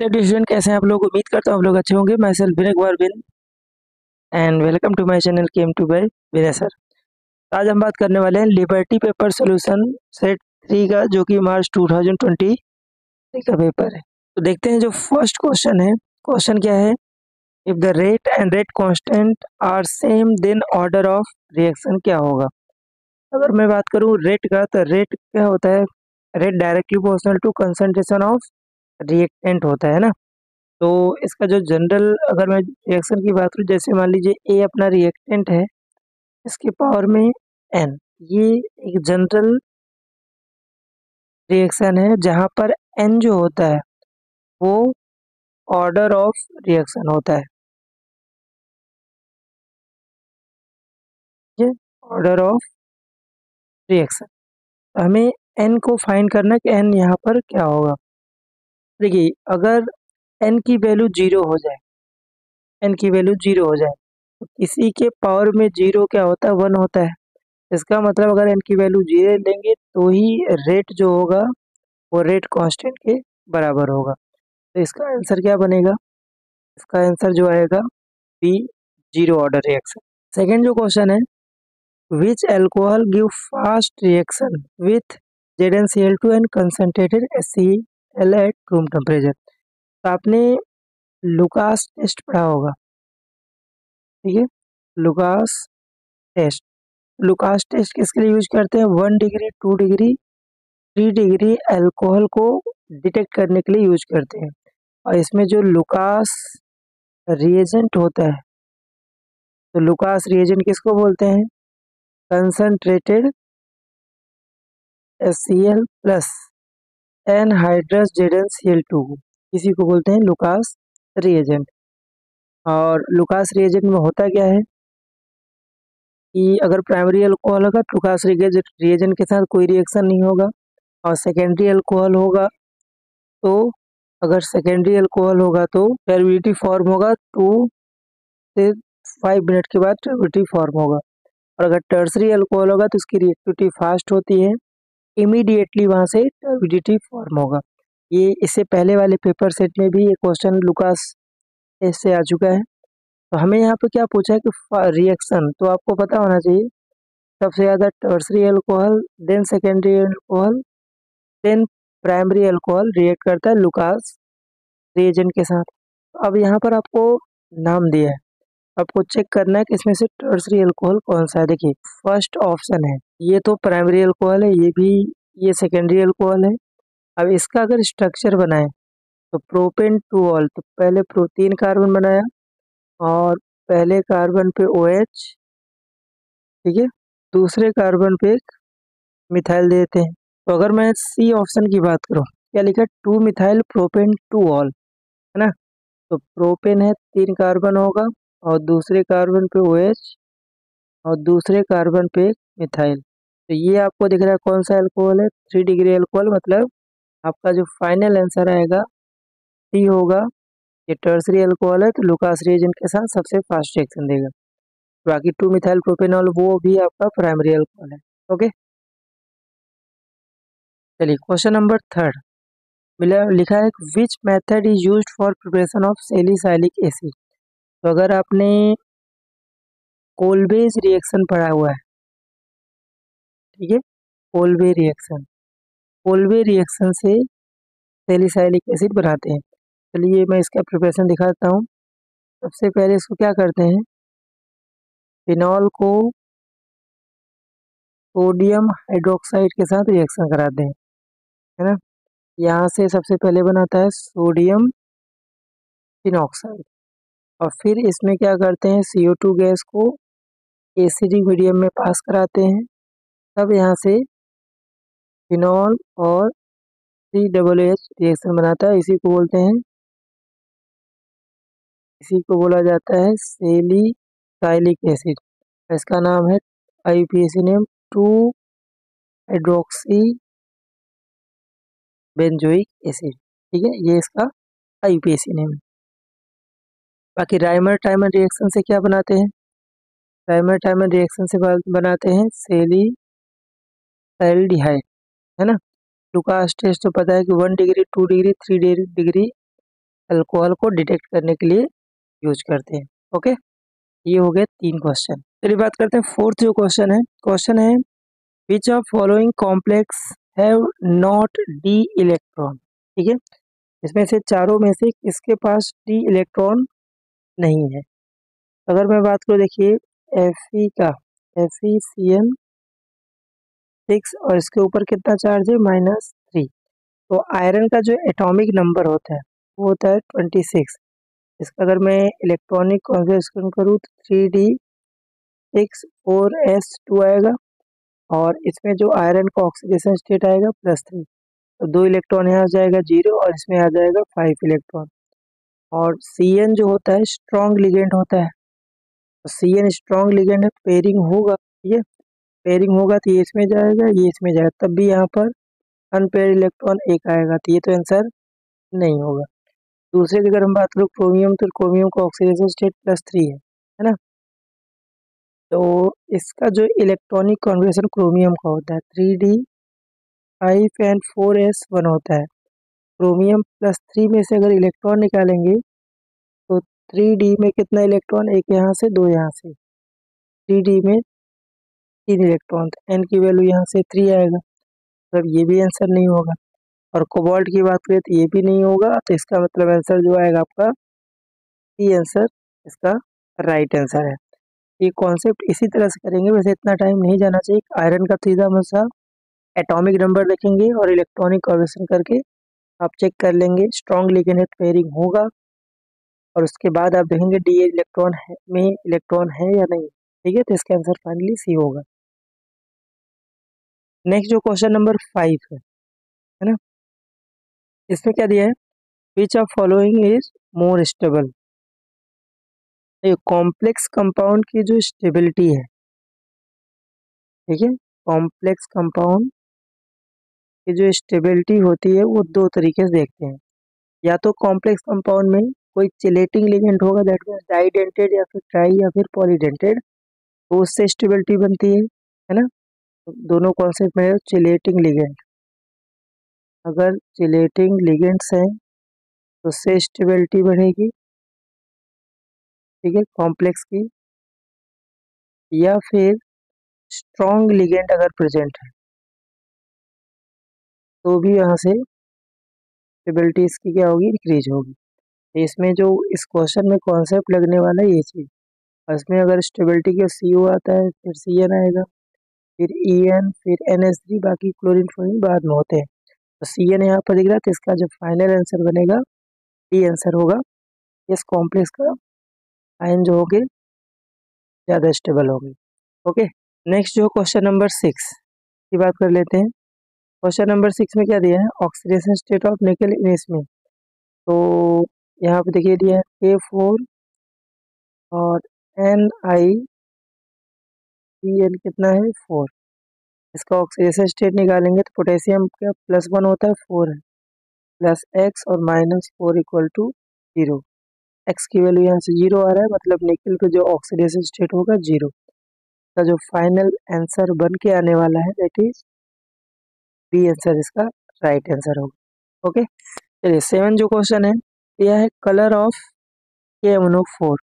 Student कैसे हैं आप लोग। उम्मीद करता हूँ आप लोग अच्छे होंगे। Myself Vinay Kumar Bin and welcome to my channel chem to by Vinay sir. आज हम बात करने वाले हैं लिबर्टी पेपर सॉल्यूशन सेट 3 का, जो कि मार्च 2020 का पेपर है। तो देखते हैं जो फर्स्ट क्वेश्चन है। क्वेश्चन क्या है? If the rate and rate constant are same then order of reaction क्या होगा। अगर मैं बात करूँ रेट का, तो रेट क्या होता है? Rate directly proportional to concentration of reactant होता है ना। तो इसका जो जनरल, अगर मैं रिएक्शन की बात करूँ, जैसे मान लीजिए ए अपना रिएक्टेंट है, इसके पावर में एन, ये एक जनरल रिएक्शन है जहाँ पर एन जो होता है वो ऑर्डर ऑफ रिएक्शन होता है। ये ऑर्डर ऑफ रिएक्शन, हमें एन को फाइंड करना है कि एन यहाँ पर क्या होगा। देखिए, अगर एन की वैल्यू जीरो हो जाए, एन की वैल्यू जीरो हो जाए, तो किसी के पावर में जीरो क्या होता है? वन होता है। इसका मतलब अगर एन की वैल्यू जीरो लेंगे तो ही रेट जो होगा वो रेट कांस्टेंट के बराबर होगा। तो इसका आंसर क्या बनेगा? इसका आंसर जो आएगा B, zero order reaction. Second जो क्वेश्चन है, which alcohol give fast reaction with ZnCl2 and concentrated HCl at room temperature. तो आपने लुकास टेस्ट पढ़ा होगा, ठीक है? लुकास टेस्ट, लुकास टेस्ट किसके लिए यूज करते हैं? 1 डिग्री, 2 डिग्री, 3 डिग्री अल्कोहल को डिटेक्ट करने के लिए यूज करते हैं। और इसमें जो लुकास रिएजेंट होता है, तो लुकास रिएजेंट किसको बोलते हैं? Concentrated HCl plus anhydrous ZnCl2, इसी को बोलते हैं लुकास रिएजेंट। और लुकास रिएजेंट में होता क्या है कि अगर प्राइमरी अल्कोहल होगा तो लुकास रिएजेंट के साथ कोई रिएक्शन नहीं होगा। और सेकेंडरी अल्कोहल होगा तो, अगर सेकेंडरी अल्कोहल होगा तो टर्बिडिटी फॉर्म होगा, 2 से 5 मिनट के बाद टर्बिडिटी फॉर्म होगा। और अगर टर्सरी अल्कोहल होगा तो इसकी रिएक्टिविटी फास्ट होती है, इमीडिएटली वहाँ से टर्बिडिटी फॉर्म होगा। ये इससे पहले वाले पेपर सेट में भी ये क्वेश्चन लुकास टेस्ट से आ चुका है। तो हमें यहाँ पे क्या पूछा है कि रिएक्शन, तो आपको पता होना चाहिए सबसे ज़्यादा tertiary alcohol, then secondary alcohol, then primary alcohol react करता है लुकास रिएजेंट के साथ। अब यहाँ पर आपको नाम दिया है, आपको चेक करना है कि इसमें से टर्सरी अल्कोहल कौन सा है। देखिए, फर्स्ट ऑप्शन है, ये तो प्राइमरी अल्कोहल है, ये भी, ये सेकेंडरी अल्कोहल है। अब इसका अगर स्ट्रक्चर बनाए तो प्रोपेन टू ऑल, तो पहले 3 कार्बन बनाया और पहले कार्बन पे OH, ठीक है, दूसरे कार्बन पे एक मिथाइल देते हैं। तो अगर मैं सी ऑप्शन की बात करूँ, क्या लिखा है? 2 मिथाइल प्रोपेन टू ऑल, है ना। तो प्रोपेन है, 3 कार्बन होगा और दूसरे कार्बन पे OH और दूसरे कार्बन पे एक मिथाइल। तो ये आपको दिख रहा है कौन सा अल्कोहल है? 3 डिग्री अल्कोहल। मतलब आपका जो फाइनल आंसर आएगा सी होगा। ये टर्सरी अल्कोहल है, तो लुकास रिएजेंट के साथ सबसे फास्ट रिएक्शन देगा। बाकी 2 मिथाइल प्रोपेनॉल वो भी आपका प्राइमरी अल्कोहल है। ओके, चलिए क्वेश्चन नंबर थर्ड मिला, लिखा है which method is used for preparation of salicylic acid. तो अगर आपने कोलबेज रिएक्शन पढ़ा हुआ है, ठीक है, कोलबे रिएक्शन, कोलबे रिएक्शन से सैलिसाइलिक एसिड बनाते हैं। चलिए मैं इसका प्रिपरेशन दिखाता हूँ। सबसे पहले इसको क्या करते हैं, फिनॉल को सोडियम हाइड्रोक्साइड के साथ रिएक्शन कराते हैं, है ना। यहाँ से सबसे पहले बनाता है सोडियम फिनॉक्साइड, और फिर इसमें क्या करते हैं, CO2 गैस को एसिडिक मीडियम में पास कराते हैं। तब यहाँ से फिनॉल और COOH रिएक्शन बनाता है। इसी को बोला जाता है सैलिसाइलिक एसिड। इसका नाम है IUPAC name 2 hydroxy benzoic acid, ठीक है, ये इसका IUPAC नेम है। बाकी राइमर टाइमर रिएक्शन से क्या बनाते हैं? राइमर टाइमर रिएक्शन से बनाते हैं सैलिसाइल्डिहाइड, है ना। लुकास टेस्ट तो पता है कि 1 डिग्री, 2 डिग्री, 3 डिग्री अल्कोहल को डिटेक्ट करने के लिए यूज करते हैं। ओके, ये हो गए 3 क्वेश्चन। चलिए बात करते हैं फोर्थ जो क्वेश्चन है which of following complex have not D electron. ठीक है, इसमें से चारों में से किसके पास डी इलेक्ट्रॉन नहीं है। अगर मैं बात करूँ, देखिए Fe का FeCN6 और इसके ऊपर कितना चार्ज है, -3। तो आयरन का जो एटॉमिक नंबर होता है वो होता है 26। इसका अगर मैं इलेक्ट्रॉनिक कॉन्फ़िगरेशन करूँ तो 3d6 4s2 आएगा, और इसमें जो आयरन का ऑक्सीडेशन स्टेट आएगा +3। तो 2 इलेक्ट्रॉन यहाँ आ जाएगा 0 और इसमें आ जाएगा 5 इलेक्ट्रॉन। और Cn जो होता है स्ट्रॉन्ग लिगेंड होता है, तो Cn स्ट्रॉन्ग लिगेंड है, पेयरिंग होगा, ठीक है, पेयरिंग होगा तो ये इसमें जाएगा, ये इसमें जाएगा, तब भी यहाँ पर अनपेयर इलेक्ट्रॉन एक आएगा, तो ये तो आंसर नहीं होगा। दूसरे की अगर हम बात करें क्रोमियम, तो क्रोमियम का ऑक्सीडेशन स्टेट +3 है ना। तो इसका जो इलेक्ट्रॉनिक कॉन्फ़िगरेशन क्रोमियम का होता है 3d5 and 4s1 होता है। क्रोमियम +3 में से अगर इलेक्ट्रॉन निकालेंगे तो 3d में कितना इलेक्ट्रॉन, एक यहाँ से, दो यहाँ से, 3d में 3 इलेक्ट्रॉन, तो n की वैल्यू यहाँ से 3 आएगा, मतलब ये भी आंसर नहीं होगा। और कोबाल्ट की बात करें तो ये भी नहीं होगा, तो इसका मतलब आंसर जो आएगा आपका सी आंसर इसका राइट आंसर है। ये कॉन्सेप्ट इसी तरह से करेंगे, वैसे इतना टाइम नहीं जाना चाहिए। आयरन का सीधा मसा एटॉमिक नंबर देखेंगे और इलेक्ट्रॉनिक कॉन्फ़िगरेशन करके आप चेक कर लेंगे, स्ट्रॉन्ग लिगेंड पेयरिंग होगा, और उसके बाद आप देखेंगे डी इलेक्ट्रॉन है में इलेक्ट्रॉन है या नहीं। ठीक है, तो इसका आंसर फाइनली सी होगा। नेक्स्ट जो क्वेश्चन नंबर 5 है ना, इसमें क्या दिया है, which of following is more stable. Complex compound की जो स्टेबिलिटी है, ठीक है, कॉम्प्लेक्स कंपाउंड की जो स्टेबिलिटी होती है वो दो तरीके से देखते हैं। या तो कॉम्प्लेक्स कंपाउंड में कोई चिलेटिंग लिगेंड होगा, दैट मीन्स डाइडेंटेड या फिर ट्राई या फिर पॉलीडेंटेड, तो उससे स्टेबिलिटी बनती है ना। तो दोनों कॉन्सेप्ट में चिलेटिंग लिगेंड, अगर चिलेटिंग लिगेंड्स हैं तो उससे स्टेबिलिटी बढ़ेगी, ठीक है, कॉम्प्लेक्स की। या फिर स्ट्रॉन्ग लिगेंड अगर प्रेजेंट है तो भी यहाँ से स्टेबिलिटी इसकी क्या होगी, इंक्रीज होगी। तो इसमें जो इस क्वेश्चन में कॉन्सेप्ट लगने वाला है ये चीज़, इसमें अगर स्टेबिलिटी का CO आता है, फिर CN आएगा, फिर EN, फिर NH3, बाकी क्लोरीन फ्लोरीन बाद में होते हैं। तो CN यहाँ पर दिख रहा है, तो इसका जो फाइनल आंसर बनेगा डी आंसर होगा। इस कॉम्प्लेक्स का आयन जो होंगे ज़्यादा स्टेबल होंगे। ओके, नेक्स्ट जो क्वेश्चन नंबर 6 की बात कर लेते हैं। क्वेश्चन नंबर 6 में क्या दिया है, ऑक्सीडेशन स्टेट ऑफ निकल इन इसमें। तो यहाँ पे देखिए दिया है K4 और NiCN कितना है, 4। इसका ऑक्सीडेशन स्टेट निकालेंगे तो पोटेशियम का +1 होता है, 4 है, +x और -4 = 0। x की वैल्यू यहाँ से 0 आ रहा है, मतलब निकल का जो ऑक्सीडेशन स्टेट होगा 0। का जो फाइनल आंसर बन के आने वाला है दैट इज बी आंसर इसका राइट आंसर होगा। ओके, चलिए 7 जो क्वेश्चन है यह है कलर ऑफ KMnO4।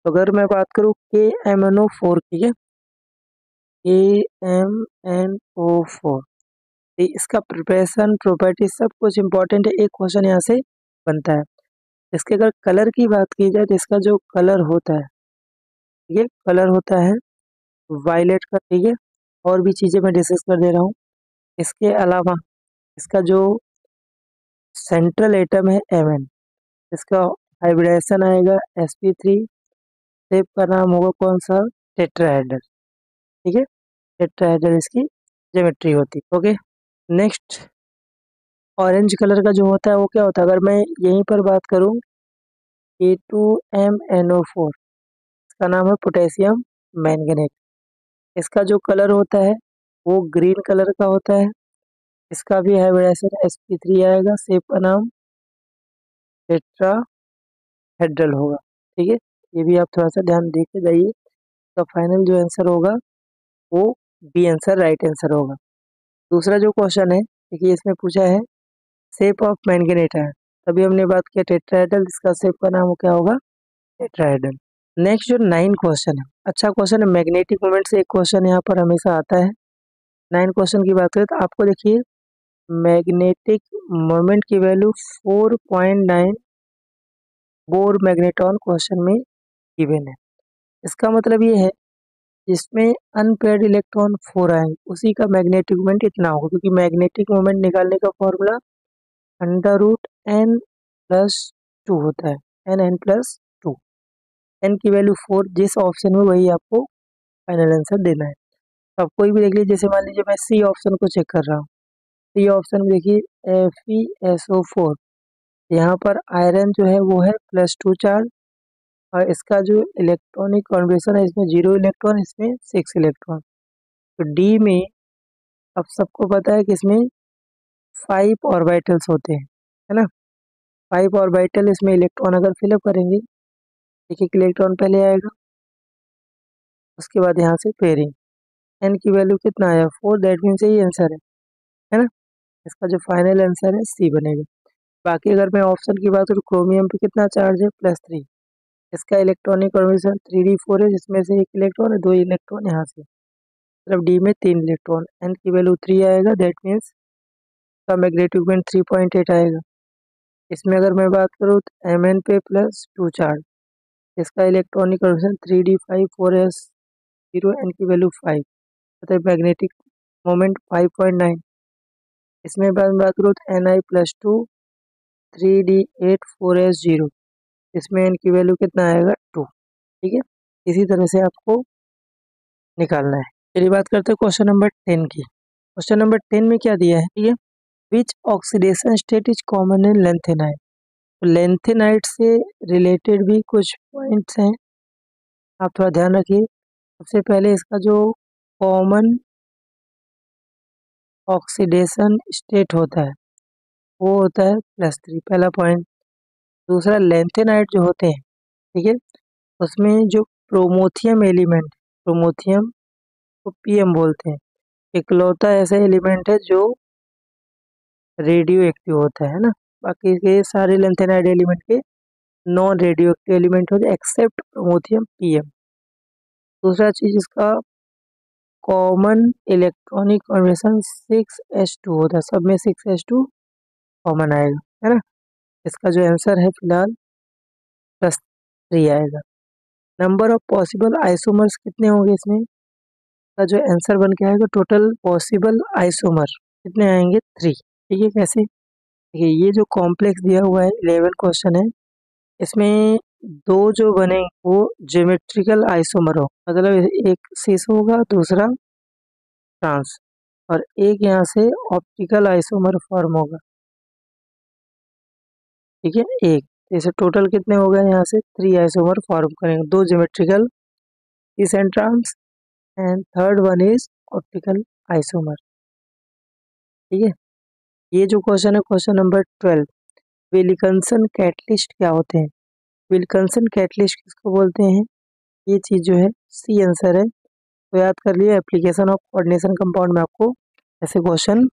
तो अगर मैं बात करूँ KMnO4 की है, KMnO4, इसका प्रिपरेशन प्रॉपर्टी सब कुछ इंपॉर्टेंट है, एक क्वेश्चन यहाँ से बनता है। इसके अगर कलर की बात की जाए तो इसका जो कलर होता है, ये कलर होता है वायलेट का, ठीक है, और भी चीज़ें मैं डिस्कस कर दे रहा हूँ। इसके अलावा इसका जो सेंट्रल एटम है Mn, इसका हाइब्रिडेशन आएगा sp3, शेप का नाम होगा कौन सा, टेट्राहेड्रल, ठीक है, टेट्राहेड्रल इसकी ज्योमेट्री होती है। ओके, नेक्स्ट ऑरेंज कलर का जो होता है वो क्या होता है, अगर मैं यहीं पर बात करूँ K2MnO4, इसका नाम है पोटेशियम मैंगनेट। इसका जो कलर होता है वो ग्रीन कलर का होता है, इसका भी हाइब्रिडेशन sp3 आएगा, शेप का नाम टेट्राहेड्रल होगा, ठीक है। ये भी आप थोड़ा सा ध्यान दे के जाइए, तो फाइनल जो आंसर होगा वो बी आंसर राइट आंसर होगा। दूसरा जो क्वेश्चन है देखिए, इसमें पूछा है शेप ऑफ मैंगनेट है, तभी हमने बात किया टेट्राहेड्रल, इसका शेप का नाम क्या होगा, टेट्राहेड्रल। नेक्स्ट जो 9 क्वेश्चन है, अच्छा क्वेश्चन है, मैग्नेटिक मोमेंट से एक क्वेश्चन यहाँ पर हमेशा आता है। 9 क्वेश्चन की बात करें तो आपको देखिए मैग्नेटिक मोमेंट की वैल्यू 4.9 बोर मैग्नेट्रॉन क्वेश्चन में गिवन है। इसका मतलब ये है जिसमें अनपेयर्ड इलेक्ट्रॉन 4 आए उसी का मैग्नेटिक मोमेंट इतना होगा, क्योंकि मैग्नेटिक मोमेंट निकालने का फॉर्मूला √n+2 होता है, n+2। n की वैल्यू 4 जिस ऑप्शन में वही आपको फाइनल आंसर देना है। अब कोई भी देख लीजिए, जैसे मान लीजिए मैं सी ऑप्शन को चेक कर रहा हूँ, सी ऑप्शन में देखिए FeSO4, यहाँ पर आयरन जो है वो है +2 चार्ज, और इसका जो इलेक्ट्रॉनिक कॉन्फिगरेशन है इसमें 0 इलेक्ट्रॉन, इसमें 6 इलेक्ट्रॉन। तो डी में अब सबको पता है कि इसमें 5 ऑर्बिटल्स होते हैं, है ना। 5 ऑर्बिटल, इसमें इलेक्ट्रॉन अगर फिलअप करेंगे, एक एक इलेक्ट्रॉन पहले आएगा, उसके बाद यहाँ से पेयरिंग। एन की वैल्यू कितना आया, 4, दैट मीन्स यही आंसर है ना। इसका जो फाइनल आंसर है सी बनेगा। बाकी अगर मैं ऑप्शन की बात करूँ, क्रोमियम पे कितना चार्ज है, +3, इसका इलेक्ट्रॉनिक कॉन्फिगरेशन 3d4 है, जिसमें से 1 इलेक्ट्रॉन है, 2 इलेक्ट्रॉन यहाँ से, मतलब डी में 3 इलेक्ट्रॉन, एन की वैल्यू 3 आएगा, दैट मीन्स का मैग्नेटिक मोमेंट 3.8 आएगा। इसमें अगर मैं बात करूँ तो Mn पे +2 चार्ज, इसका electronic configuration 3d5 4s0, n की वैल्यू 5, मतलब मैग्नेटिक मोमेंट 5.9। इसमें बात करूँ तो Ni+2 3d8 4s0, इसमें n की वैल्यू कितना आएगा, 2। ठीक है, इसी तरह से आपको निकालना है। चलिए बात करते हैं क्वेश्चन नंबर 10 की। क्वेश्चन नंबर 10 में क्या दिया है, ठीक है, which oxidation state is common in lanthanide. तो लेंथेनाइट से रिलेटेड भी कुछ पॉइंट्स हैं, आप थोड़ा ध्यान रखिए। सबसे पहले इसका जो कॉमन ऑक्सीडेशन स्टेट होता है वो होता है +3, पहला पॉइंट। दूसरा, लेंथेनाइट जो होते हैं, ठीक है, उसमें जो प्रोमोथियम एलिमेंट, प्रोमोथियम को PM बोलते हैं, इकलौता ऐसा एलिमेंट है जो रेडियो एक्टिव होता है ना। बाकी के सारे लेंथेनाइट एलिमेंट के नॉन रेडियो एक्टिव एलिमेंट होते हैं एक्सेप्ट प्रोमोथियम PM। दूसरा चीज, इसका कॉमन इलेक्ट्रॉनिक कॉन्फिगरेशन 6s2 होता है, सब में 6s2 कॉमन आएगा, है ना। इसका जो आंसर है फिलहाल +3 आएगा। नंबर ऑफ पॉसिबल आइसोमर्स कितने होंगे इसमें, का जो आंसर बन के आएगा, टोटल पॉसिबल आइसोमर कितने आएंगे, 3। ठीक है, कैसे, देखिए ये जो कॉम्प्लेक्स दिया हुआ है 11 क्वेश्चन है, इसमें 2 जो बने वो ज्योमेट्रिकल आइसोमर हो, मतलब एक सिस होगा, दूसरा ट्रांस, और एक यहाँ से ऑप्टिकल आइसोमर फॉर्म होगा। ठीक है, एक, जैसे टोटल कितने हो गए, यहाँ से 3 आइसोमर फॉर्म करेंगे, 2 geometrical cis and trans, and third one is optical isomer. ठीक है, ये जो क्वेश्चन है क्वेश्चन नंबर 12, विल्किंसन कैटलिस्ट क्या होते हैं। विल्किंसन कैटलिस्ट किसको बोलते हैं, ये चीज जो है सी आंसर है। तो याद कर लिए, एप्लीकेशन ऑफ कोऑर्डिनेशन कंपाउंड में आपको ऐसे क्वेश्चन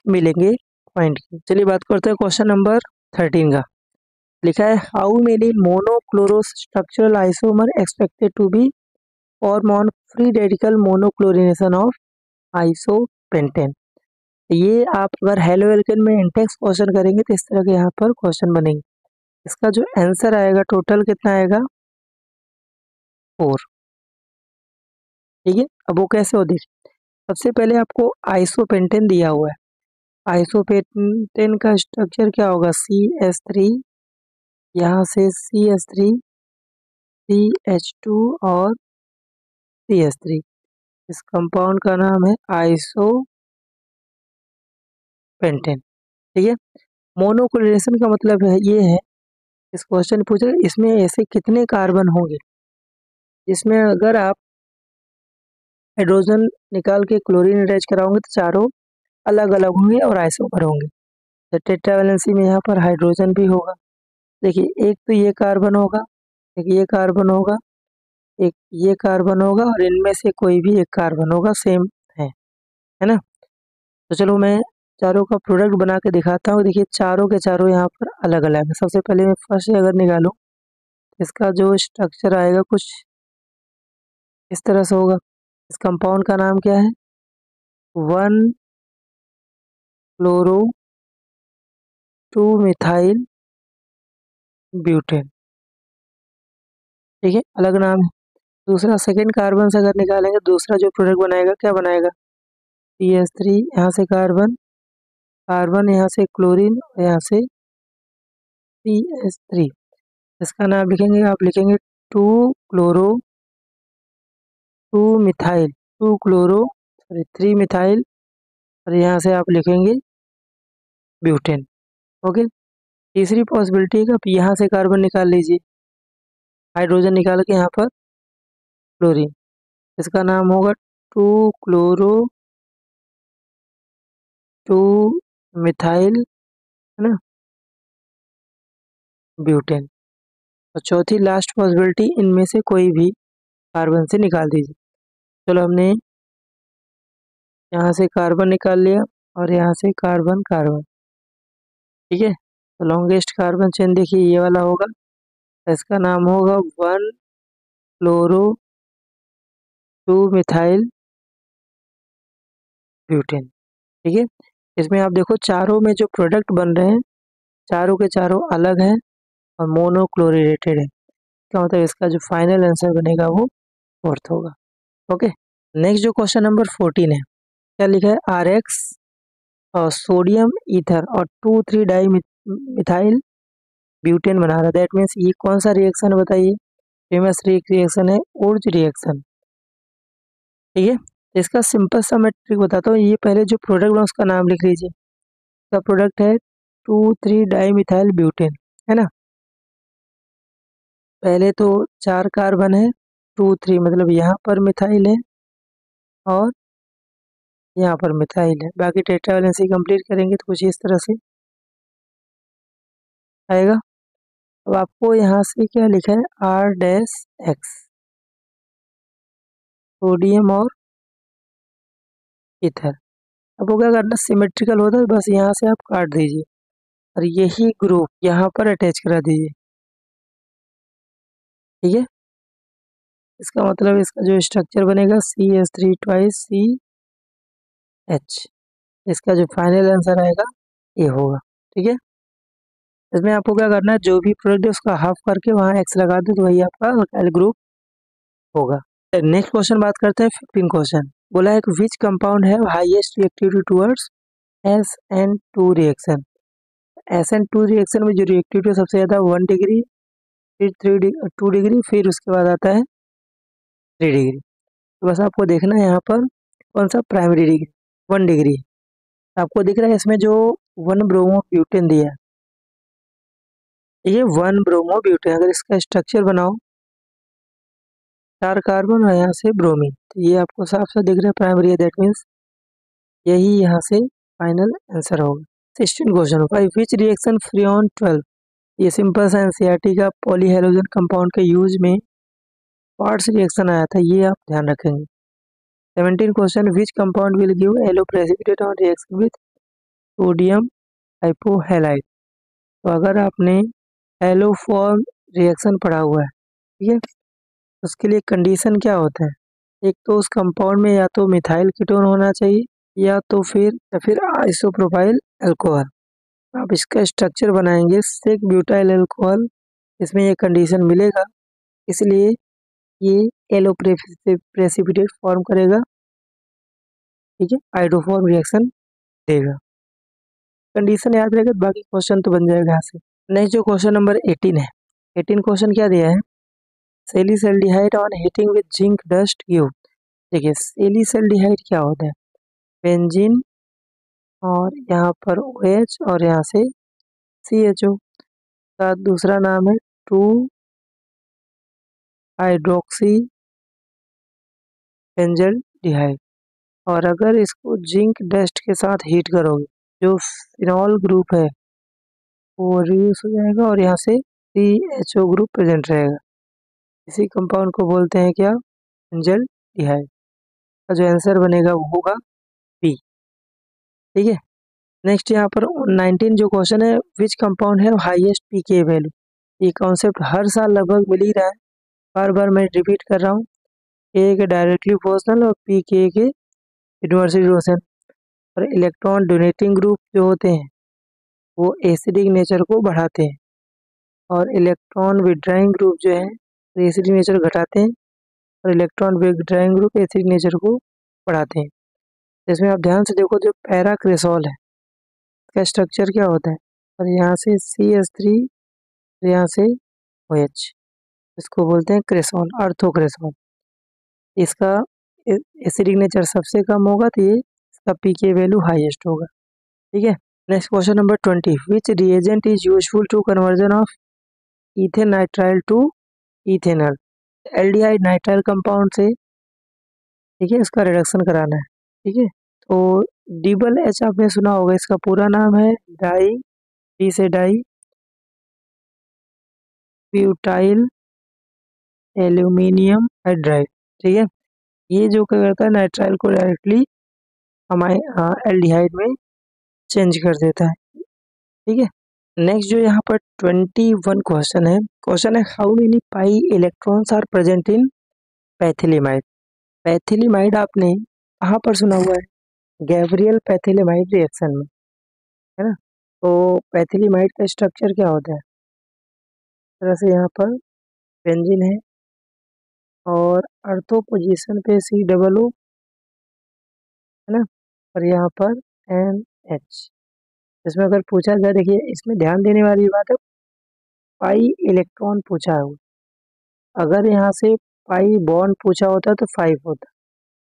मिलेंगे पॉइंट की। चलिए बात करते हैं क्वेश्चन नंबर 13 का। लिखा है, how many monochloro structural isomer expected to be form on free radical monochlorination of isopentane. ये आप अगर हेलो एल्केन में इंटेक्स क्वेश्चन करेंगे तो इस तरह के यहाँ पर क्वेश्चन बनेंगे। इसका जो आंसर आएगा टोटल कितना आएगा, 4। ठीक है, अब वो कैसे हो, देखिए सबसे पहले आपको आइसोपेंटेन दिया हुआ है, आइसोपेंटेन का स्ट्रक्चर क्या होगा, CH3, यहाँ से CH3 CH2 और CH3, इस कंपाउंड का नाम है आइसोपेंटेन। ठीक है, मोनोक्लोरिनेशन का मतलब है ये है, इस क्वेश्चन में पूछा इसमें ऐसे कितने कार्बन होंगे जिसमें अगर आप हाइड्रोजन निकाल के क्लोरीन अटैच कराओगे तो चारों अलग अलग होंगे और आइसोमर होंगे। तो टेट्रावैलेंसी में यहाँ पर हाइड्रोजन भी होगा, देखिए एक तो ये कार्बन होगा, एक ये कार्बन होगा, एक ये कार्बन होगा, और इनमें से कोई भी एक कार्बन होगा, सेम है ना। तो चलो मैं चारों का प्रोडक्ट बना के दिखाता हूँ। देखिए चारों के चारों यहाँ पर अलग अलग है। सबसे पहले मैं फर्स्ट से अगर निकालूँ, इसका जो स्ट्रक्चर आएगा कुछ इस तरह से होगा। इस कंपाउंड का नाम क्या है? 1-क्लोरो 2-मिथाइल ब्यूटेन। ठीक है, अलग नाम है। दूसरा सेकेंड कार्बन से अगर निकालेंगे, दूसरा जो प्रोडक्ट बनाएगा क्या बनाएगा? CH3, यहाँ से कार्बन, कार्बन यहाँ से क्लोरीन, यहाँ से CH3। इसका नाम लिखेंगे, आप लिखेंगे 2-क्लोरो 2-मिथाइल 2-क्लोरो 3-मिथाइल, और यहाँ से आप लिखेंगे ब्यूटेन। ओके। तीसरी पॉसिबिलिटी है कि आप यहाँ से कार्बन निकाल लीजिए, हाइड्रोजन निकाल के यहाँ पर क्लोरीन। इसका नाम होगा 2-क्लोरो 2-मिथाइल, है ना, ब्यूटेन। और चौथी लास्ट पॉसिबिलिटी, इनमें से कोई भी कार्बन से निकाल दीजिए। चलो हमने यहाँ से कार्बन निकाल लिया और यहाँ से कार्बन कार्बन। ठीक है, तो लॉन्गेस्ट कार्बन चेन देखिए ये वाला होगा। इसका नाम होगा 1-क्लोरो 2-मिथाइल ब्यूटेन। ठीक है, इसमें आप देखो चारों में जो प्रोडक्ट बन रहे हैं, चारों के चारों अलग हैं और मोनोक्लोरेटेड है। क्या मतलब इसका जो फाइनल आंसर बनेगा वो फोर्थ होगा। ओके। नेक्स्ट जो क्वेश्चन नंबर 14 है, क्या लिखा है? RX और सोडियम ईथर और 2,3-डाई मिथाइल ब्यूटेन बना रहा है। दैट मीन्स ये कौन सा रिएक्शन है बताइए? फेमस रिएक्शन है ओर्ज रिएक्शन। ठीक है, इसका सिंपल सा मैं ट्रिक बताता हूँ। ये पहले जो प्रोडक्ट है उसका नाम लिख लीजिए। इसका प्रोडक्ट है 2,3-डाई मिथाइल ब्यूटेन, है ना। पहले तो 4 कार्बन है, 2-3 मतलब यहाँ पर मिथाइल है और यहाँ पर मिथाइल है। बाकी टेट्रा वैलेंसी कंप्लीट करेंगे तो कुछ इस तरह से आएगा। अब आपको यहाँ से क्या लिखा है? R-X, सोडियम और ईथर। अब वो क्या करना, सिमेट्रिकल होता है, बस यहाँ से आप काट दीजिए और यही ग्रुप यहाँ पर अटैच करा दीजिए। ठीक है, इसका मतलब इसका जो स्ट्रक्चर बनेगा CH3 2CH। इसका जो फाइनल आंसर आएगा ये होगा। ठीक है, इसमें आपको क्या करना है, जो भी प्रोडक्ट है उसका हाफ करके वहाँ एक्स लगा दो तो वही आपका अल्काइल ग्रुप होगा। नेक्स्ट क्वेश्चन बात करते हैं 15 क्वेश्चन। बोला है कि विच कंपाउंड है highest reactivity towards SN2 reaction. SN2 reaction में जो रिएक्टिविटी सबसे ज़्यादा 1 डिग्री, फिर 2 डिग्री, फिर उसके बाद आता है 3 डिग्री। तो बस आपको देखना है यहाँ पर कौन सा प्राइमरी डिग्री 1 डिग्री। आपको दिख रहा है इसमें जो 1 ब्रोमो ब्यूटेन दिया है, ये 1 ब्रोमो ब्यूटेन। अगर इसका स्ट्रक्चर बनाओ, 4 कार्बन और यहाँ से ब्रोमीन, तो ये आपको साफ साफ दिख रहा है प्राइमरी है। दैट मीन्स यही यहाँ से फाइनल आंसर होगा। 16 question, five which reaction freon 12। ये सिंपल सा एनसीईआरटी का पॉलीहेलोजन कंपाउंड के यूज में क्वार्ट्ज रिएक्शन आया था, ये आप ध्यान रखेंगे। 17 question, which compound will give yellow precipitate on reaction with sodium hypohalide. तो अगर आपने एलोफॉर्म रिएक्शन पढ़ा हुआ है, ठीक है, उसके लिए कंडीशन क्या होता है? एक तो उस कंपाउंड में या तो मिथाइल कीटोन होना चाहिए या फिर आइसोप्रोपाइल अल्कोहल। आप इसका स्ट्रक्चर बनाएंगे 6 ब्यूटाइल अल्कोहल, इसमें ये कंडीशन मिलेगा, इसलिए ये येलो प्रेसिपिटेट फॉर्म करेगा। ठीक है, हाइड्रोफॉर्म रिएक्शन देगा। कंडीशन याद रहेगा, बाकी क्वेश्चन तो बन जाएगा यहाँ से। नेक्स्ट जो क्वेश्चन नंबर 18 है, 18 क्वेश्चन क्या दिया है? सेलिसल्डिहाइड on heating with zinc dust give. देखिए सेलिसल्डिहाइड क्या होता है? बेंजीन और यहाँ पर OH और यहाँ से CHO का दूसरा नाम है 2 हाइड्रोक्सी बेंजल्डिहाइड। और अगर इसको जिंक डस्ट के साथ हीट करोगे, जो फिनॉल ग्रुप है वो रिड्यूस हो जाएगा और यहाँ से CHO ग्रुप प्रेजेंट रहेगा। इसी कंपाउंड को बोलते हैं क्या? बेंजल्डिहाइड। का जो आंसर बनेगा वो होगा बी। ठीक है, नेक्स्ट यहाँ पर 19 जो क्वेश्चन है, विच कंपाउंड है हाईएस्ट पीके वैल्यू। ये कॉन्सेप्ट हर साल लगभग मिल ही रहा है, बार बार मैं रिपीट कर रहा हूँ। ए के डायरेक्टली प्रोपोर्शनल और पीके के इनवर्सली प्रोपोर्शनल। और इलेक्ट्रॉन डोनेटिंग ग्रुप जो होते हैं वो एसिडिक नेचर को बढ़ाते हैं, और इलेक्ट्रॉन विड्राइंग ग्रुप जो है एसिडिक नेचर घटाते हैं, और electron withdrawing group acidic nature को बढ़ाते हैं। इसमें आप ध्यान से देखो, जो पैराक्रेसॉल है इसका स्ट्रक्चर क्या होता है, और यहाँ से CH3, यहाँ से OH, इसको बोलते हैं क्रेसॉल, अर्थोक्रेसॉल। इसका एसिडिक नेचर सबसे कम होगा तो ये इसका पीके वैल्यू हाईएस्ट होगा। ठीक है। Next question number 20, which reagent is useful to conversion of ethane nitrile to ethanol. Aldehyde nitrile compound से, ठीक है, इसका रिडक्शन कराना है। ठीक है, तो डबल एच आपने सुना होगा, इसका पूरा नाम है डाई, डी से डाई ब्यूटाइल एल्यूमिनियम हाइड्राइड। ठीक है, ये जो क्या करता है, नाइट्राइल को डायरेक्टली हमारे एल्डिहाइड में चेंज कर देता है। ठीक है। नेक्स्ट जो यहाँ पर 21 क्वेश्चन है, how many pi electrons are present in phthalimide. Phthalimide आपने कहाँ पर सुना हुआ है, गैब्रियल पैथिलीमाइड रिएक्शन में, है ना। तो पैथिलीमाइड का स्ट्रक्चर क्या होता है, इस तरह से यहाँ पर बेंजीन है और अर्थो पोजीशन पे COO, है ना, और यहाँ पर NH। इसमें अगर पूछा जाए, देखिए इसमें ध्यान देने वाली बात है, पाई इलेक्ट्रॉन पूछा है, अगर यहाँ से पाई बॉन्ड पूछा होता तो 5 होता,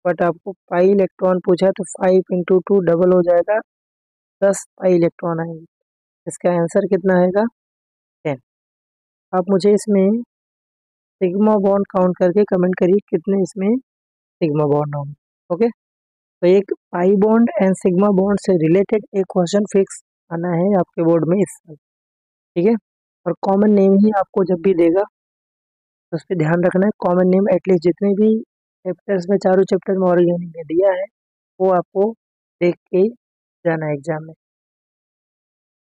बट आपको पाई इलेक्ट्रॉन पूछा है तो 5 × 2 डबल हो जाएगा, 10 पाई इलेक्ट्रॉन आएंगे। इसका आंसर कितना आएगा, 10। आप मुझे इसमें सिग्मा बॉन्ड काउंट करके कमेंट करिए कितने इसमें सिग्मा बॉन्ड होंगे। ओके, तो एक pi bond and sigma bond से रिलेटेड एक क्वेश्चन फिक्स आना है आपके बोर्ड में इस साल। ठीक है, और कॉमन नेम ही आपको जब भी देगा तो उस पर ध्यान रखना है, कॉमन नेम एटलीस्ट जितने भी चैप्टर्स में, चारों चैप्टर में ऑर्गेनिक में दिया है वो आपको देख के जाना है एग्जाम में।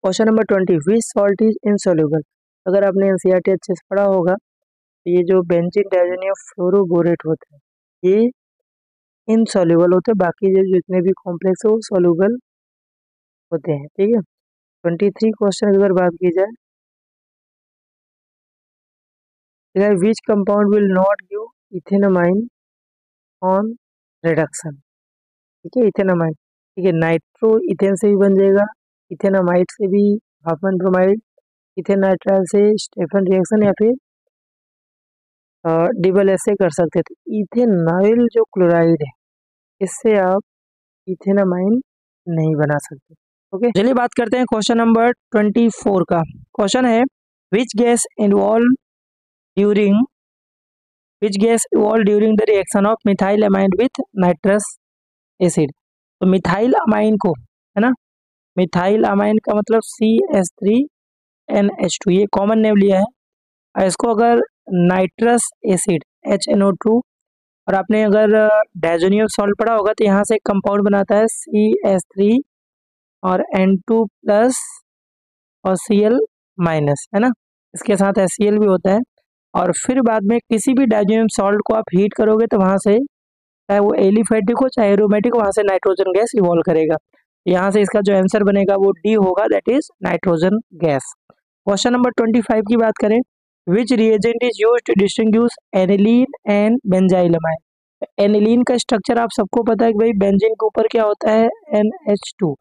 Question number 20, which salt is insoluble. अगर आपने NCERT अच्छे से पढ़ा होगा तो ये जो बेंजीन डाइज़ोनियम फ्लोरोबोरेट होते हैं ये इनसॉल्युबल होते हैं, बाकी जो जितने भी कॉम्प्लेक्स है वो सॉल्युबल होते हैं। ठीक है, 23 क्वेश्चन अगर बात की जाए, विच compound will not give ethanamine on reduction. ठीक है, इथेनामाइन, ठीक है, नाइट्रो इथेन से भी बन जाएगा, इथेनामाइड से भी हाफमैन ब्रोमाइड, इथेन नाइट्राइल से स्टेफन रिएक्शन, या फिर डबल एस से कर सकते थे। इथेनॉल जो क्लोराइड है इससे आप इथेनामाइन नहीं बना सकते। ओके, चलिए बात करते हैं क्वेश्चन नंबर 24 का। क्वेश्चन है, which gas involve during the reaction of methyl amine with nitrous acid. तो मिथाइल अमाइन को, है ना, मिथाइल अमाइन का मतलब CH3NH2, ये कॉमन नेम लिया है, और इसको अगर नाइट्रस एसिड HNO2, और आपने अगर डाइज़ोनियम सॉल्ट पढ़ा होगा तो यहाँ से एक कंपाउंड बनाता है CH3 और N2+ और Cl-, है ना, इसके साथ HCl भी होता है, और फिर बाद में किसी भी डाइज़ोनियम सॉल्ट को आप हीट करोगे तो वहाँ से, चाहे वो एलिफेटिक हो चाहे एरोमेटिक हो, वहाँ से नाइट्रोजन गैस इवॉल्व करेगा। यहाँ से इसका जो आंसर बनेगा वो D होगा, that is nitrogen gas. Question number 25 की बात करें, which reagent is used to distinguish aniline and benzylamine. Aniline का स्ट्रक्चर आप सबको पता है कि भाई बेंजीन के ऊपर क्या होता है, NH2।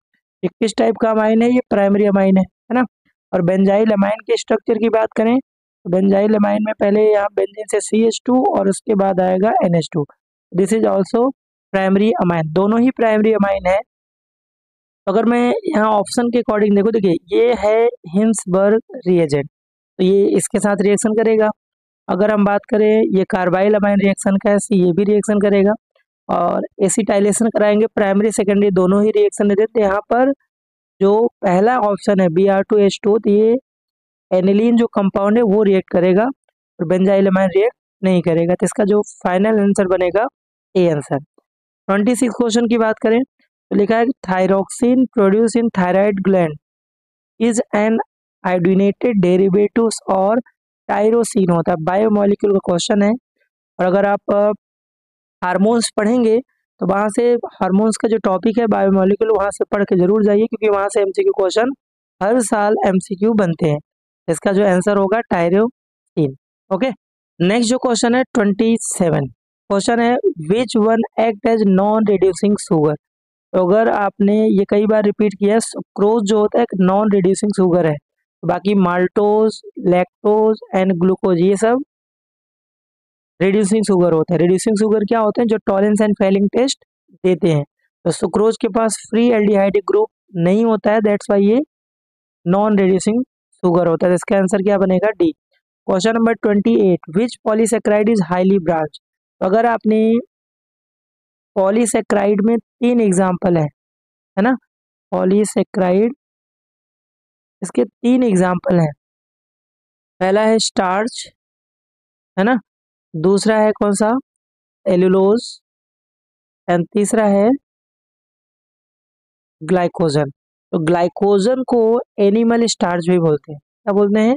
ये किस टाइप का अमाइन है, ये प्राइमरी अमाइन है ना। और बेंजाइल अमाइन के स्ट्रक्चर की बात करें तो बेंजाइल अमाइन में पहले यहाँ बेंजीन से CH2 और उसके बाद आएगा NH2। This is also primary amine, दोनों ही प्राइमरी अमाइन है। अगर मैं यहाँ ऑप्शन के अकॉर्डिंग देखो, देखिए ये है हिंसबर्ग रिएजेंट, तो ये इसके साथ रिएक्शन करेगा। अगर हम बात करें ये कार्बाइल अमाइन रिएक्शन का है, ये भी रिएक्शन करेगा, और एसिटाइलेशन कराएंगे, प्राइमरी सेकेंडरी दोनों ही रिएक्शन देते हैं। यहाँ पर जो पहला ऑप्शन है Br2H2, तो ये एनिलीन जो कंपाउंड है वो रिएक्ट करेगा और बेंजाइल अमाइन रिएक्ट नहीं करेगा, तो इसका जो फाइनल आंसर बनेगा A आंसर। 26 क्वेश्चन की बात करें, तो लिखा है thyroxine produce in thyroid gland is an iodinated derivatives और टायरोसिन होता है। बायोमोलिक्यूल का क्वेश्चन है। और अगर आप हार्मोन्स पढ़ेंगे तो वहाँ से हार्मोन्स का जो टॉपिक है बायोमोलिक्यूल, वहाँ से पढ़ के जरूर जाइए, क्योंकि वहाँ से एमसीक्यू क्वेश्चन हर साल एमसीक्यू बनते हैं। इसका जो आंसर होगा टायरोसिन। ओके, नेक्स्ट जो क्वेश्चन है 27 क्वेश्चन है which one act as non reducing sugar. तो अगर आपने ये कई बार रिपीट किया, सुक्रोज जो होता है एक नॉन रिड्यूसिंग शुगर है, बाकी माल्टोज, लैक्टोज एंड ग्लूकोज ये सब रिड्यूसिंग शुगर होता है। रिड्यूसिंग शुगर क्या होते हैं, जो टॉलरेंस एंड फेलिंग टेस्ट देते हैं। तो सुक्रोज के पास फ्री एल्डिहाइड ग्रुप नहीं होता है, दैट्स वाई ये नॉन रिड्यूसिंग शुगर होता है। तो इसका आंसर क्या बनेगा, D. Question number 28 which polysaccharide is highly branch. तो अगर आपने पॉलीसेक्राइड में 3 एग्जाम्पल है ना, पॉलीसेक्राइड इसके 3 एग्जाम्पल हैं। पहला है स्टार्च, है ना, दूसरा है कौन सा, एलुलोज, एंड तीसरा है ग्लाइकोजन। तो ग्लाइकोजन को एनिमल स्टार्च भी बोलते हैं। क्या बोलते हैं,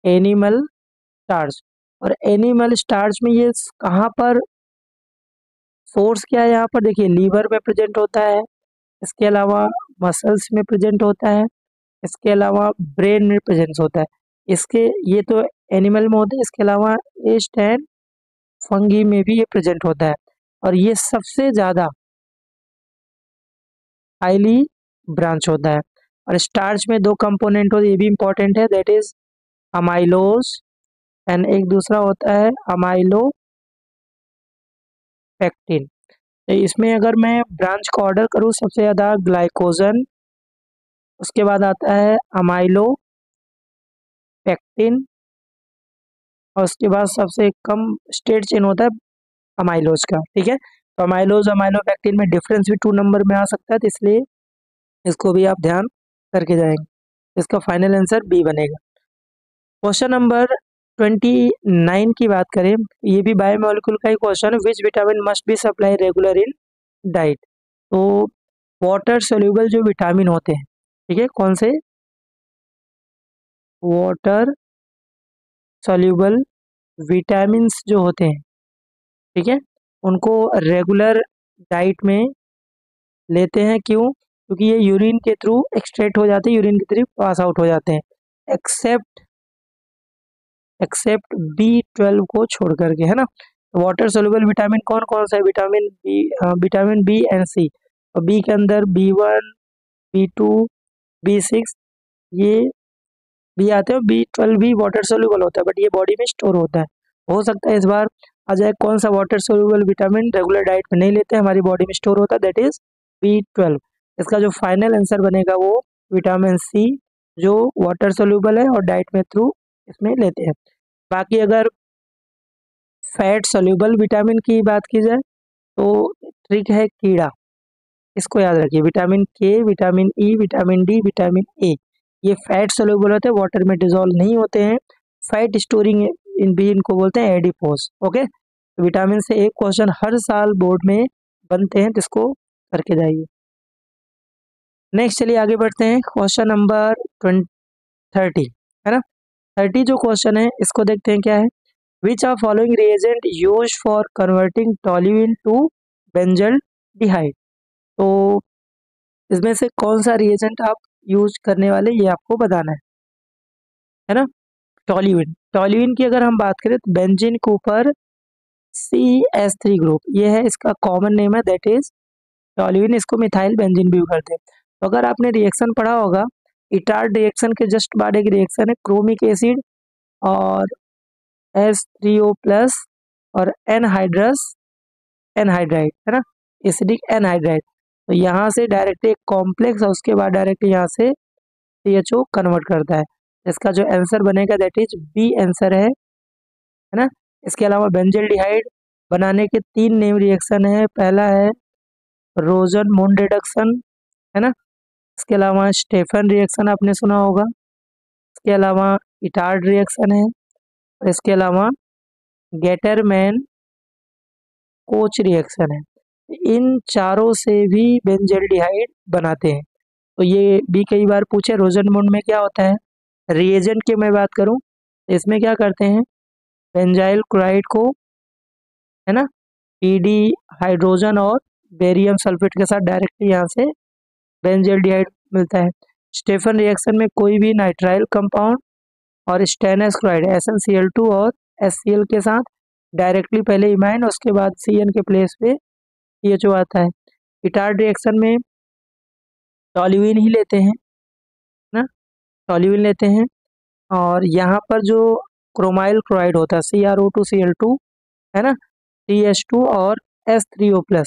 एनिमल स्टार्च। और एनिमल स्टार्च में ये कहाँ पर सोर्स क्या है, यहाँ पर देखिए लीवर में प्रेजेंट होता है, इसके अलावा मसल्स में प्रेजेंट होता है, इसके अलावा ब्रेन में प्रेजेंस होता है। इसके ये तो एनिमल में होता है, इसके अलावा एस्ट एंड फंगी में भी ये प्रेजेंट होता है। और ये सबसे ज़्यादा हाईली ब्रांच होता है। और स्टार्च में 2 कंपोनेंट होते हैं, ये भी इंपॉर्टेंट है, दैट इज अमाइलोज एंड एक दूसरा होता है अमाइलोपेक्टिन। तो इसमें अगर मैं ब्रांच का ऑर्डर करूँ, सबसे ज़्यादा ग्लाइकोजन, उसके बाद आता है अमाइलोपेक्टिन, और उसके बाद सबसे कम स्टेट चेन होता है अमाइलोज का। ठीक है, तो अमाइलोज अमाइलोपेक्टिन में डिफरेंस भी 2 नंबर में आ सकता है, तो इसलिए इसको भी आप ध्यान करके जाएंगे। इसका फाइनल आंसर बी बनेगा। क्वेश्चन नंबर 29 की बात करें, ये भी बायोमोलिक्यूल का ही क्वेश्चन है, which vitamin must be supply regular in diet. तो वाटर सोल्यूबल जो विटामिन होते हैं, ठीक है, कौन से, वाटर सोल्यूबल विटामिन्स जो होते हैं, ठीक है, उनको रेगुलर डाइट में लेते हैं। क्यों, क्योंकि ये यूरिन के थ्रू एक्सट्रैक्ट हो जाते हैं, यूरिन के थ्रू पास आउट हो जाते हैं, एक्सेप्ट B12 को छोड़ करके, है ना। वाटर सोल्यूबल विटामिन कौन कौन सा है, विटामिन बी एंड सी। और बी के अंदर B1, B2, B6 ये भी आते हैं। B12 भी वाटर सोल्यूबल होता है, बट ये बॉडी में स्टोर होता है। हो सकता है इस बार आ जाए कौन सा water soluble vitamin regular diet में नहीं लेते, हमारी बॉडी में स्टोर होता है, दैट इज B12। इसका जो फाइनल आंसर बनेगा वो विटामिन सी, जो वाटर सोल्यूबल है और डाइट में थ्रू इसमें लेते हैं। बाकी अगर फैट सोल्यूबल विटामिन की बात की जाए तो ट्रिक है कीड़ा, इसको याद रखिए, विटामिन के, vitamin E, vitamin D, vitamin A, ये फैट सोल्यूबल होते हैं, वाटर में डिजोल्व नहीं होते हैं। फैट स्टोरिंग इन भी इनको बोलते हैं एडिपोज। ओके, तो विटामिन से एक क्वेश्चन हर साल बोर्ड में बनते हैं, जिसको करके जाइए। नेक्स्ट चलिए आगे बढ़ते हैं, क्वेश्चन नंबर 30, है ना। 30 जो क्वेश्चन है इसको देखते हैं क्या है, which are following reagent use for converting toluene to benzaldehyde. तो इसमें से कौन सा रिएजेंट आप यूज करने वाले, ये आपको बताना है ना। टॉल्यूइन, टॉल्यूइन की अगर हम बात करें तो बेंजीन के ऊपर CH3 ग्रुप, ये है इसका कॉमन नेम है, दैट इज टॉल्यूइन। इसको मिथाइल बेंजीन भी करते हैं। तो अगर आपने रिएक्शन पढ़ा होगा, इटार्ड रिएक्शन के जस्ट बाद एक रिएक्शन है क्रोमिक एसिड और H3O प्लस और एनहाइड्रस एनहाइड्राइड, है ना, एसिडिक एनहाइड्राइड। तो यहाँ से डायरेक्ट एक कॉम्प्लेक्स और उसके बाद डायरेक्ट यहाँ से CHO कन्वर्ट करता है। इसका जो आंसर बनेगा दैट इज बी आंसर है ना। इसके अलावा बेंजल्डिहाइड बनाने के 3 नेम रिएक्शन है, पहला है रोजन मून रिडक्शन, है ना, इसके अलावा स्टेफन रिएक्शन आपने सुना होगा, इसके अलावा इटार्ड रिएक्शन है, और इसके अलावा गेटरमैन कोच रिएक्शन है। इन चारों से भी बेंजल्डिहाइड बनाते हैं। तो ये भी कई बार पूछे रोज़नबॉन्ड में क्या होता है। रिएजेंट की मैं बात करूं, इसमें क्या करते हैं, बेंजाइल क्लोराइड को, है ना, पीडी हाइड्रोजन और बेरियम सल्फेट के साथ डायरेक्टली यहाँ से बेंजल्डिहाइड मिलता है। स्टेफन रिएक्शन में कोई भी नाइट्राइल कंपाउंड और स्टेनस क्लोराइड SnCl2 और HCl के साथ डायरेक्टली पहले इमाइन, उसके बाद Cn के प्लेस पे CHO आता है। इटार्ड रिएक्शन में टॉल्यूइन ही लेते हैं ना, टॉल्यूइन लेते हैं, और यहाँ पर जो क्रोमाइल क्लोराइड होता है CrO2Cl2, है ना, CH2 और H3O+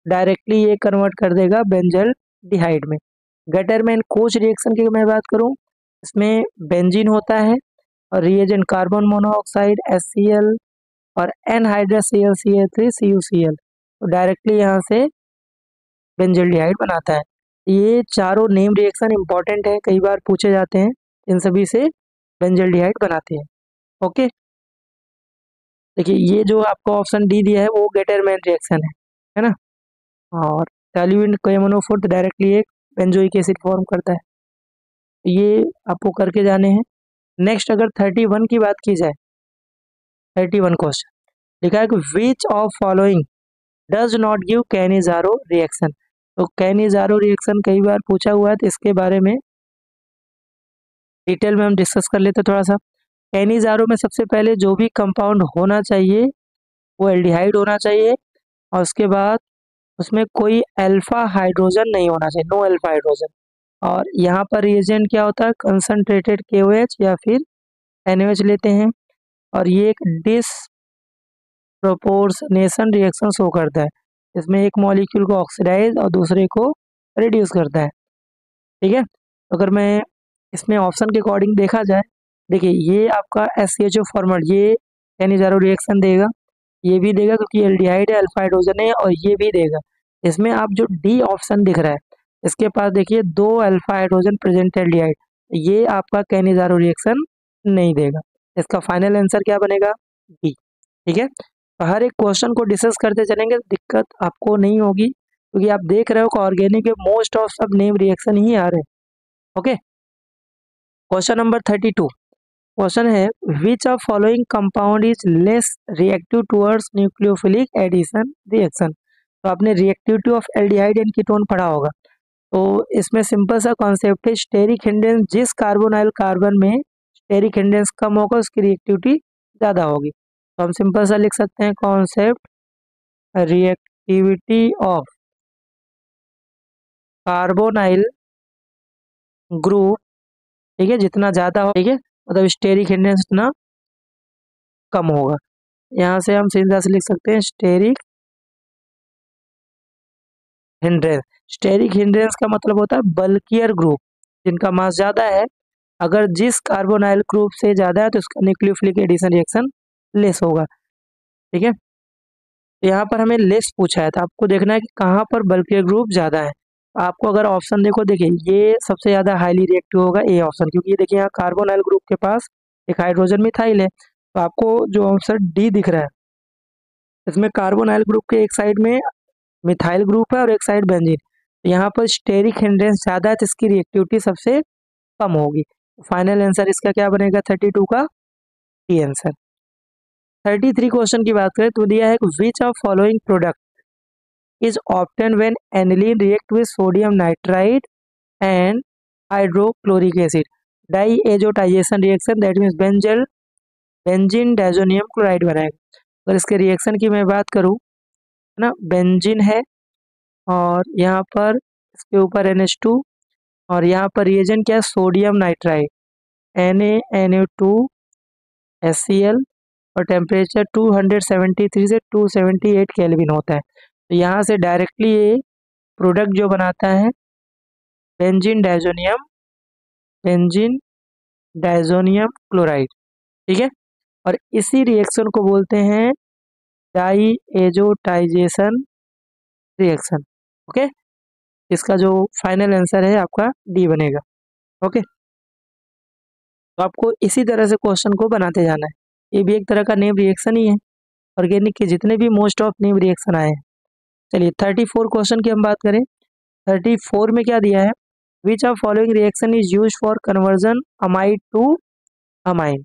डायरेक्टली ये कन्वर्ट कर देगा बेंजल डिहाइड में। गटरमैन कोच रिएक्शन की मैं बात करूं, इसमें बेंजीन होता है और रिएजेंट कार्बन मोनोऑक्साइड HCl और एनहाइड्रस ClCl3CuCl, तो डायरेक्टली यहाँ से बेंजल्डिहाइड बनाता है। ये चारों नेम रिएक्शन इंपॉर्टेंट है, कई बार पूछे जाते हैं, इन सभी से बेंजल्डिहाइड बनाते हैं। ओके, देखिए ये जो आपको ऑप्शन डी दिया है वो गेटरमैन रिएक्शन है ना, और टॉल्यूइन KMNO4 डायरेक्टली एक बेंजोइक एसिड फॉर्म करता है। ये आपको करके जाने हैं। नेक्स्ट अगर 31 की बात की जाए, 31 क्वेश्चन लिखा है कि विच of following does not give Cannizzaro reaction. तो कैनिजारो रिएक्शन कई बार पूछा हुआ है, तो इसके बारे में डिटेल में हम डिस्कस कर लेते हैं थोड़ा सा। कैनिजारो में सबसे पहले जो भी कंपाउंड होना चाहिए वो एल्डिहाइड होना चाहिए, और उसके बाद उसमें कोई अल्फा हाइड्रोजन नहीं होना चाहिए, नो अल्फा हाइड्रोजन। और यहाँ पर रिएजेंट क्या होता है, कंसनट्रेटेड KOH या फिर NaOH लेते हैं, और ये एक डिसप्रोपोर्शनेशन रिएक्शन शो करता है। इसमें एक मॉलिक्यूल को ऑक्सीडाइज और दूसरे को रिड्यूस करता है। ठीक है, अगर मैं इसमें ऑप्शन के अकॉर्डिंग देखा जाए, देखिए ये आपका SCHO फॉर्मेट ये कैनिजारो रिएक्शन देगा, ये भी देगा क्योंकि एल्डिहाइड है, अल्फा हाइड्रोजन है, और ये भी देगा। इसमें आप जो डी ऑप्शन दिख रहा है, इसके पास देखिए 2 अल्फा हाइड्रोजन प्रेजेंट एल्डिहाइड, ये आपका कैनिजारो रिएक्शन नहीं देगा। इसका फाइनल आंसर क्या बनेगा, डी। ठीक है, तो हर एक क्वेश्चन को डिस्कस करते चलेंगे, दिक्कत आपको नहीं होगी, क्योंकि आप देख रहे हो कि ऑर्गेनिक के मोस्ट ऑफ सब नेम रिएक्शन ही आ रहे हैं। ओके, क्वेश्चन नंबर 32 क्वेश्चन है which of following compound is less reactive towards nucleophilic addition reaction. तो आपने reactivity of aldehyde and ketone पढ़ा होगा, तो इसमें सिंपल सा कॉन्सेप्ट है, स्टेरिक हिंड्रेंस जिस कार्बोनाइल कार्बन में स्टेरिक हिंड्रेंस कम होगा उसकी रिएक्टिविटी ज़्यादा होगी। तो हम सिंपल सा लिख सकते हैं concept, reactivity of carbonyl group, ठीक है, जितना ज़्यादा हो, ठीक है, मतलब स्टेरिक हिंड्रेंस उतना कम होगा। यहाँ से हम सीधा से लिख सकते हैं स्टेरिक हिंड्रेंस। स्टेरिक हिंड्रेंस का मतलब होता है बल्कियर ग्रुप, जिनका मास ज़्यादा है, अगर जिस कार्बोनाइल ग्रुप से ज़्यादा है तो उसका न्यूक्लियोफिलिक एडिशन रिएक्शन लेस होगा। ठीक है, तो यहाँ पर हमें लेस पूछा है, तो आपको देखना है कि कहाँ पर बल्कियर ग्रुप ज़्यादा है। आपको अगर ऑप्शन देखो, देखिए ये सबसे ज़्यादा हाईली रिएक्टिव होगा ए ऑप्शन, क्योंकि ये देखिए यहाँ कार्बोनाइल ग्रुप के पास एक हाइड्रोजन मिथाइल है, तो आपको जो ऑप्शन डी दिख रहा है इसमें कार्बोनाइल ग्रुप के एक साइड में मिथाइल ग्रुप है और एक साइड बेंजीन, तो यहाँ पर स्टेरिक हिंड्रेंस ज़्यादा है, तो इसकी रिएक्टिविटी सबसे कम होगी। फाइनल आंसर इसका क्या बनेगा, 32 का डी आंसर। 33 क्वेश्चन की बात करें तो दिया है which of following product is obtain when aniline react with sodium nitride and hydrochloric acid diazotization reaction, that means benzene diazonium chloride बनाएगा। अगर इसके रिएक्शन की मैं बात करूँ, है ना, बेंजीन है और यहाँ पर इसके ऊपर NH2, और यहाँ पर रिएजेंट क्या है, सोडियम नाइट्राइड NaNO2HCl, और टेम्परेचर 273 से 278 केल्विन होता है। तो यहाँ से डायरेक्टली ये प्रोडक्ट जो बनाता है बेंजीन डाइजोनियम क्लोराइड। ठीक है, और इसी रिएक्शन को बोलते हैं डाई एजोटाइजेशन रिएक्शन। ओके, इसका जो फाइनल आंसर है आपका डी बनेगा। ओके, तो आपको इसी तरह से क्वेश्चन को बनाते जाना है, ये भी एक तरह का नेम रिएक्शन ही है, ऑर्गेनिक के जितने भी मोस्ट ऑफ नेम रिएक्शन आए हैं। चलिए 34 क्वेश्चन की हम बात करें। 34 में क्या दिया है, which of following reaction is use for conversion amide to amine.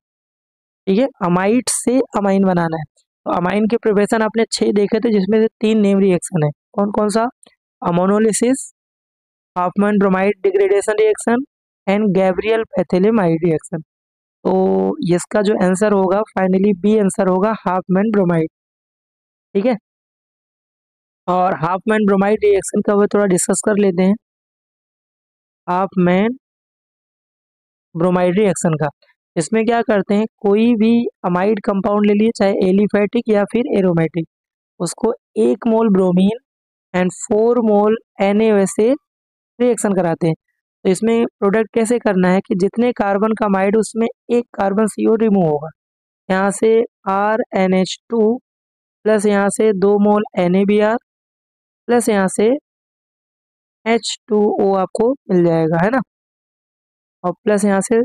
ठीक है, अमाइड से अमाइन बनाना है। तो अमाइन के प्रिपरेशन आपने 6 देखे थे, जिसमें से 3 नेम रिएक्शन है। कौन कौन सा? Ammonolysis, Hofmann bromide degradation reaction and Gabriel phthalimide reaction. तो इसका जो आंसर होगा फाइनली बी आंसर होगा, हाफमैन ब्रोमाइड। ठीक है, और हाफमैन ब्रोमाइड रिएक्शन का वो थोड़ा डिस्कस कर लेते हैं। हाफमैन ब्रोमाइड रिएक्शन का, इसमें क्या करते हैं, कोई भी अमाइड कंपाउंड ले लिए, चाहे एलिफेटिक या फिर एरोमेटिक, उसको 1 मोल ब्रोमीन एंड 4 मोल Na से रिएक्शन कराते हैं। तो इसमें प्रोडक्ट कैसे करना है कि जितने कार्बन का अमाइड उसमें एक कार्बन CO रिमूव होगा। यहाँ से RNH2 प्लस यहाँ से 2 मोल NaBr प्लस यहाँ से H2O आपको मिल जाएगा, है ना, और प्लस यहाँ से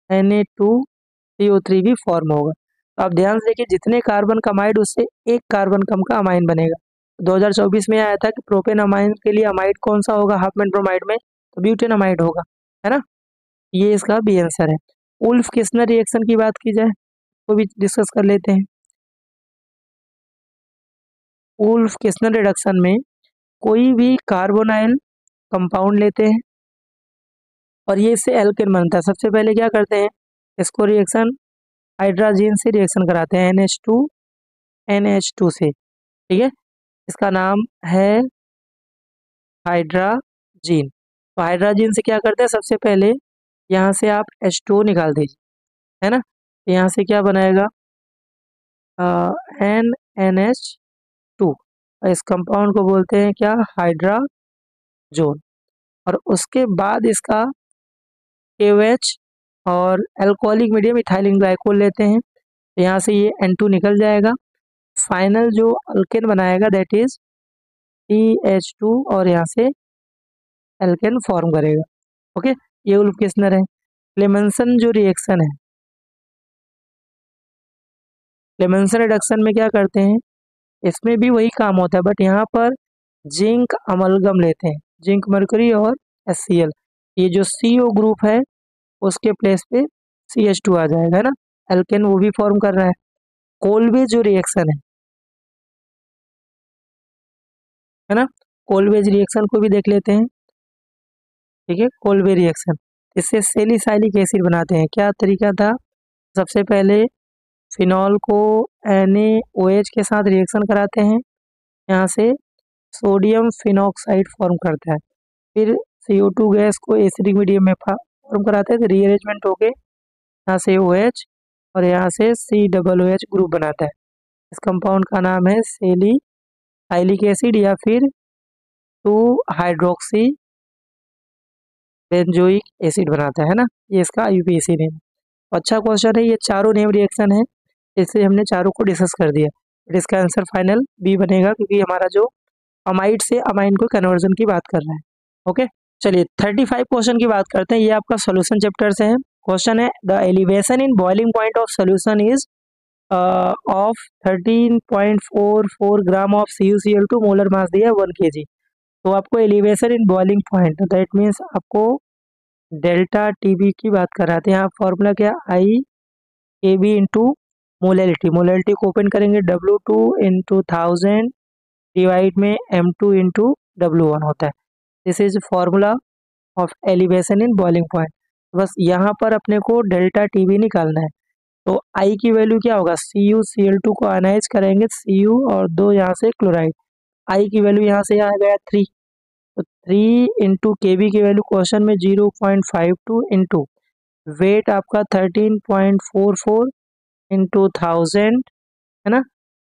Na2CO3 भी फॉर्म होगा। तो आप ध्यान से देखिए, जितने कार्बन का अमाइड उससे एक कार्बन कम का अमाइन बनेगा। 2024 में आया था कि प्रोपेन अमाइन के लिए अमाइड कौन सा होगा हाफमैन ब्रोमाइड में, तो ब्यूटेन अमाइड होगा, है ना। ये इसका बी आंसर है। उल्फ किस्नर रिएक्शन की बात की जाए तो भी डिस्कस कर लेते हैं। उल्फ किस्नर रिडक्शन में कोई भी कार्बोनाइल कंपाउंड लेते हैं और ये इससे एल्केन बनता है। सबसे पहले क्या करते हैं, इसको रिएक्शन हाइड्रोजन से रिएक्शन कराते हैं, NH2 से। ठीक है, इसका नाम है हाइड्रोजीन। तो हाइड्रोजीन से क्या करते हैं, सबसे पहले यहाँ से आप H2O निकाल दीजिए, है ना। तो यहाँ से क्या बनाएगा, NNH2, और इस कंपाउंड को बोलते हैं क्या, हाइड्रोजोन। और उसके बाद इसका KOH और अल्कोहलिक मीडियम इथाइलिन ग्लाइकोल लेते हैं। तो यहाँ से ये N2 निकल जाएगा। फाइनल जो अल्केन बनाएगा दैट इज CH2 और यहाँ से एल्केन फॉर्म करेगा। ओके, ये उल्फ किस्नर है। क्लेमेंसन जो रिएक्शन है, क्लेमेंसन रिडक्शन में क्या करते हैं, इसमें भी वही काम होता है, बट यहाँ पर जिंक अमलगम लेते हैं, जिंक मरकरी और HCl। ये जो CO ग्रुप है उसके प्लेस पे CH2 आ जाएगा, है ना, एल्केन वो भी फॉर्म कर रहा है। कोलवेज जो रिएक्शन है ना, कोलवेज रिएक्शन को भी देख लेते हैं। ठीक है, कोलवे रिएक्शन, इससे सेलिसाइलिक एसिड बनाते हैं। क्या तरीका था, सबसे पहले फिनॉल को NaOH के साथ रिएक्शन कराते हैं, यहाँ से सोडियम फिनॉक्साइड फॉर्म करता है। फिर CO2 गैस को एसिडिक मीडियम में फॉर्म कराते हैं, तो रीअरेंजमेंट होके यहाँ से OH और यहाँ से COOH ग्रुप बनाता है। इस कंपाउंड का नाम है सेलिसाइलिक एसिड या फिर 2 हाइड्रोक्सी बेंजोइक एसिड बनाता है ना, ये इसका IUPAC नेम। अच्छा क्वेश्चन है, ये चारों नेम रिएक्शन है, इससे हमने चारों को डिस्कस कर दिया। बट इसका आंसर फाइनल बी बनेगा, क्योंकि हमारा जो अमाइड से अमाइन को कन्वर्जन की बात कर रहे हैं। ओके, चलिए 35 क्वेश्चन की बात करते हैं। ये आपका सोल्यूशन चैप्टर से है। क्वेश्चन है, the elevation in boiling point of solution is of 13.44 gram of CuCl2, molar mass दिया है 1 kg। तो आपको elevation in boiling point, that means आपको डेल्टा TB की बात कर रहे थे। यहाँ फॉर्मूला क्या, IKB इंटू मोलैलिटी, मोलैलिटी को ओपन करेंगे W2 इंटू 1000 डिवाइड में M2 इंटू W1 होता है। This is formula of elevation in boiling point. बस यहाँ पर अपने को डेल्टा TB निकालना है। तो I की वैल्यू क्या होगा, CuCl2 को आयनाइज करेंगे, Cu और 2 यहाँ से क्लोराइड, I की वैल्यू यहाँ से आ गया 3। तो 3 इंटू KB की वैल्यू क्वेश्चन में 0.52 इंटू वेट आपका 13.44 इंटू 1000, है ना,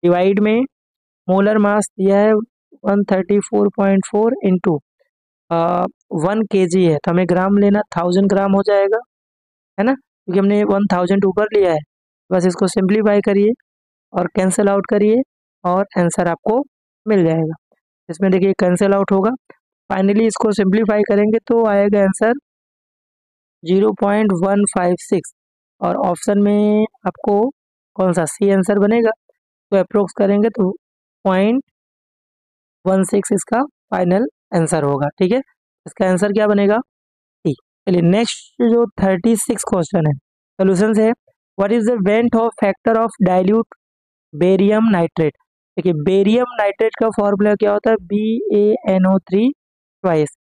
डिवाइड में मोलर मास दिया है 134.4 इंटू 1 kg है, तो हमें ग्राम लेना, 1000 ग्राम हो जाएगा, है ना, क्योंकि हमने 1000 ऊपर लिया है। बस इसको सिंप्लीफाई करिए और कैंसिल आउट करिए और आंसर आपको मिल जाएगा। इसमें देखिए कैंसिल आउट होगा, फाइनली इसको सिंप्लीफाई करेंगे तो आएगा आंसर 0.156, और ऑप्शन में आपको कौन सा C आंसर बनेगा। तो अप्रोक्स करेंगे तो 16 इसका फाइनल आंसर होगा। ठीक है, इसका आंसर क्या बनेगा? टी। चलिए नेक्स्ट जो 36 क्वेश्चन है, सोल्यूशन है what is the went of factor of dilute barium nitrate. देखिए बेरियम नाइट्रेट का फॉर्मूला क्या होता है? BaNO3 twice.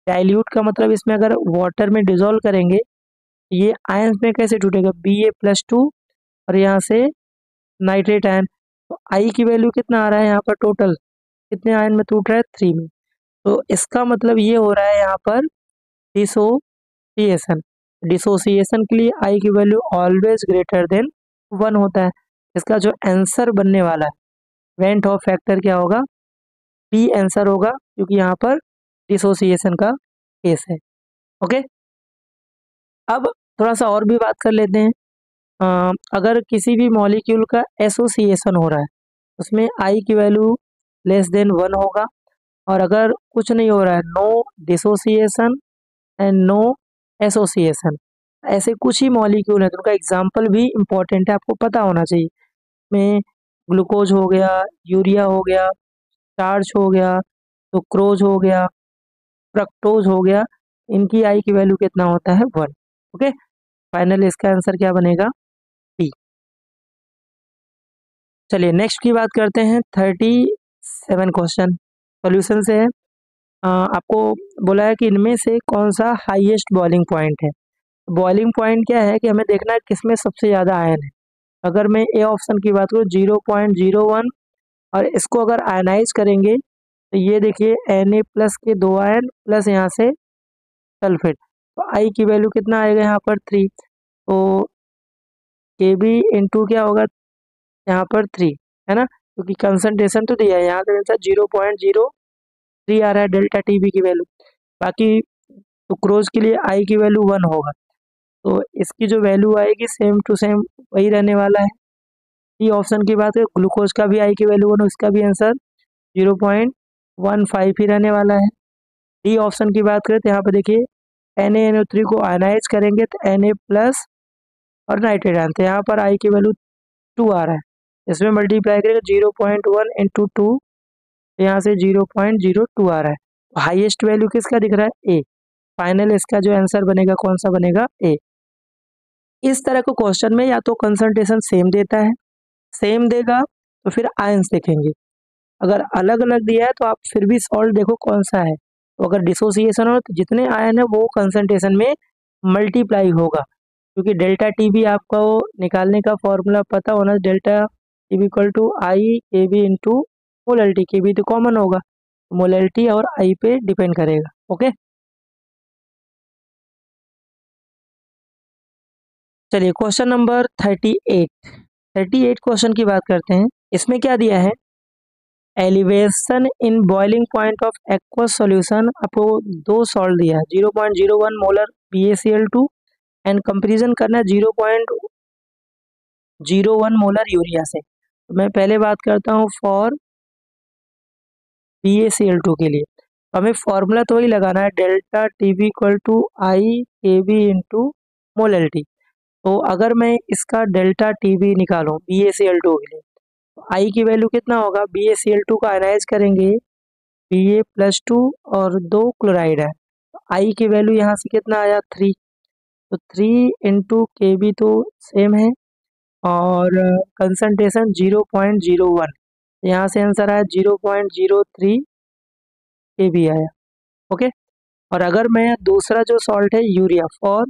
डाइल्यूट का मतलब इसमें अगर वाटर में डिजोल्व करेंगे ये आयंस में कैसे टूटेगा? Ba+2 और यहाँ से नाइट्रेट आयन, तो आई की वैल्यू कितना आ रहा है यहाँ पर? टोटल कितने आयन में टूट रहा है? 3 में। तो इसका मतलब ये हो रहा है यहाँ पर डिसोसिएशन। डिसोसिएशन के लिए आई की वैल्यू ऑलवेज ग्रेटर देन 1 होता है। इसका जो आंसर बनने वाला है वेंट ऑफ फैक्टर क्या होगा? बी आंसर होगा, क्योंकि यहाँ पर डिसोसिएशन का केस है। ओके, अब थोड़ा सा और भी बात कर लेते हैं। अगर किसी भी मॉलिक्यूल का एसोसिएशन हो रहा है उसमें आई की वैल्यू लेस देन 1 होगा, और अगर कुछ नहीं हो रहा है, no dissociation and no association, ऐसे कुछ ही मॉलिक्यूल है तो उनका एग्जाम्पल भी इम्पोर्टेंट है, आपको पता होना चाहिए। में ग्लूकोज हो गया, यूरिया हो गया, स्टार्च हो गया, सुक्रोज हो गया, फ्रक्टोज हो गया, इनकी आई की वैल्यू कितना होता है? 1। ओके, फाइनल इसका आंसर क्या बनेगा? टी। चलिए नेक्स्ट की बात करते हैं। 37 क्वेश्चन सॉल्यूशन से है। आपको बोला है कि इनमें से कौन सा हाईएस्ट बॉइलिंग पॉइंट है। बॉइलिंग पॉइंट क्या है कि हमें देखना है किसमें सबसे ज़्यादा आयन है। अगर मैं ए ऑप्शन की बात करूँ 0.01, और इसको अगर आयनाइज करेंगे तो ये देखिए Na+ के 2 आयन प्लस यहाँ से सल्फेट, तो आई की वैल्यू कितना आएगा यहाँ पर? 3। तो Kb क्या होगा यहाँ पर? 3 है ना, क्योंकि कंसंट्रेशन तो दिया है, यहाँ पे 0.03 आ रहा है डेल्टा Tb की वैल्यू। बाकी सुक्रोज के लिए आई की वैल्यू 1 होगा, तो इसकी जो वैल्यू आएगी सेम टू सेम वही रहने वाला है। डी ऑप्शन की बात है, ग्लूकोज का भी आई की वैल्यू 1, उसका भी आंसर 0.15 ही रहने वाला है। डी ऑप्शन की बात करें तो यहाँ पर देखिए NaNO3 को आयनाइज करेंगे तो Na+ और नाइट्रेट आयन, तो यहाँ पर आई की वैल्यू 2 आ रहा है, इसमें मल्टीप्लाई करेंगे 0.1 इंटू 2, यहाँ से 0.02 आ रहा है। तो हाईएस्ट वैल्यू किसका दिख रहा है? ए। फाइनल इसका जो आंसर बनेगा कौन सा बनेगा? ए। इस तरह के क्वेश्चन में या तो कंसंट्रेशन सेम देता है, सेम देगा तो फिर आयंस देखेंगे, अगर अलग अलग दिया है तो आप फिर भी सॉल्ट देखो कौन सा है। तो अगर डिसोसिएशन हो तो जितने आयन है वो कंसंट्रेशन में मल्टीप्लाई होगा, क्योंकि डेल्टा Tb आपको निकालने का फॉर्मूला पता होना, delta Tb equal to i Kb into molality. Kb तो कॉमन होगा, मोलैलिटी और आई पे डिपेंड करेगा। ओके, चलिए क्वेश्चन नंबर 38 क्वेश्चन की बात करते हैं। इसमें क्या दिया है? Elevation in boiling point of aqueous solution, आपको 2 सॉल्ट दिया है, 0.01 मोलर BaCl2 एंड कंपेरिजन करना है 0.01 मोलर यूरिया से। तो मैं पहले बात करता हूँ फॉर BaCl2 के लिए, तो हमें फॉर्मूला तो वही लगाना है, delta Tb equal to i Kb into molality. तो अगर मैं इसका डेल्टा Tb निकालूं BaCl2 के लिए, तो आई की वैल्यू कितना होगा? BaCl2 को आयनाइज करेंगे, Ba+2 और 2 क्लोराइड है, तो आई की वैल्यू यहाँ से कितना आया? 3। तो 3 इंटू Kb तो सेम है, और कंसंट्रेशन 0.01, यहाँ से आंसर आया 0.03 Kb आया। ओके, और अगर मैं दूसरा जो सॉल्ट है यूरिया, फॉर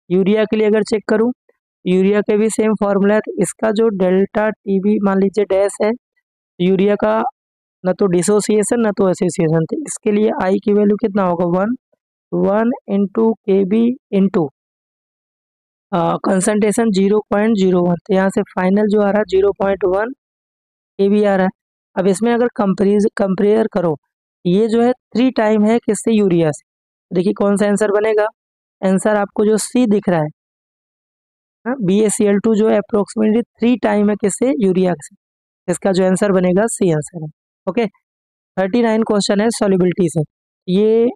यूरिया के लिए अगर चेक करूं, यूरिया के भी सेम फॉर्मूला है, तो इसका जो डेल्टा Tb मान लीजिए डैश है, यूरिया का ना तो डिसोसिएशन ना तो एसोसिएशन, तो इसके लिए आई की वैल्यू कितना होगा? 1 इंटू Kb इंटू कंसंट्रेशन 0.01, तो यहाँ से फाइनल जो आ रहा है 0.1 Kb आ रहा है। अब इसमें अगर कंपेयर करो, ये जो है 3 टाइम है किससे? यूरिया से। देखिए कौन सा आंसर बनेगा? आंसर आपको जो सी दिख रहा है BaCl2 जो है अप्रोक्सीमेटली 3 टाइम है किससे? यूरिया से। इसका जो आंसर बनेगा सी आंसर है। ओके, 39 क्वेश्चन है सॉल्युबिलिटी से, ये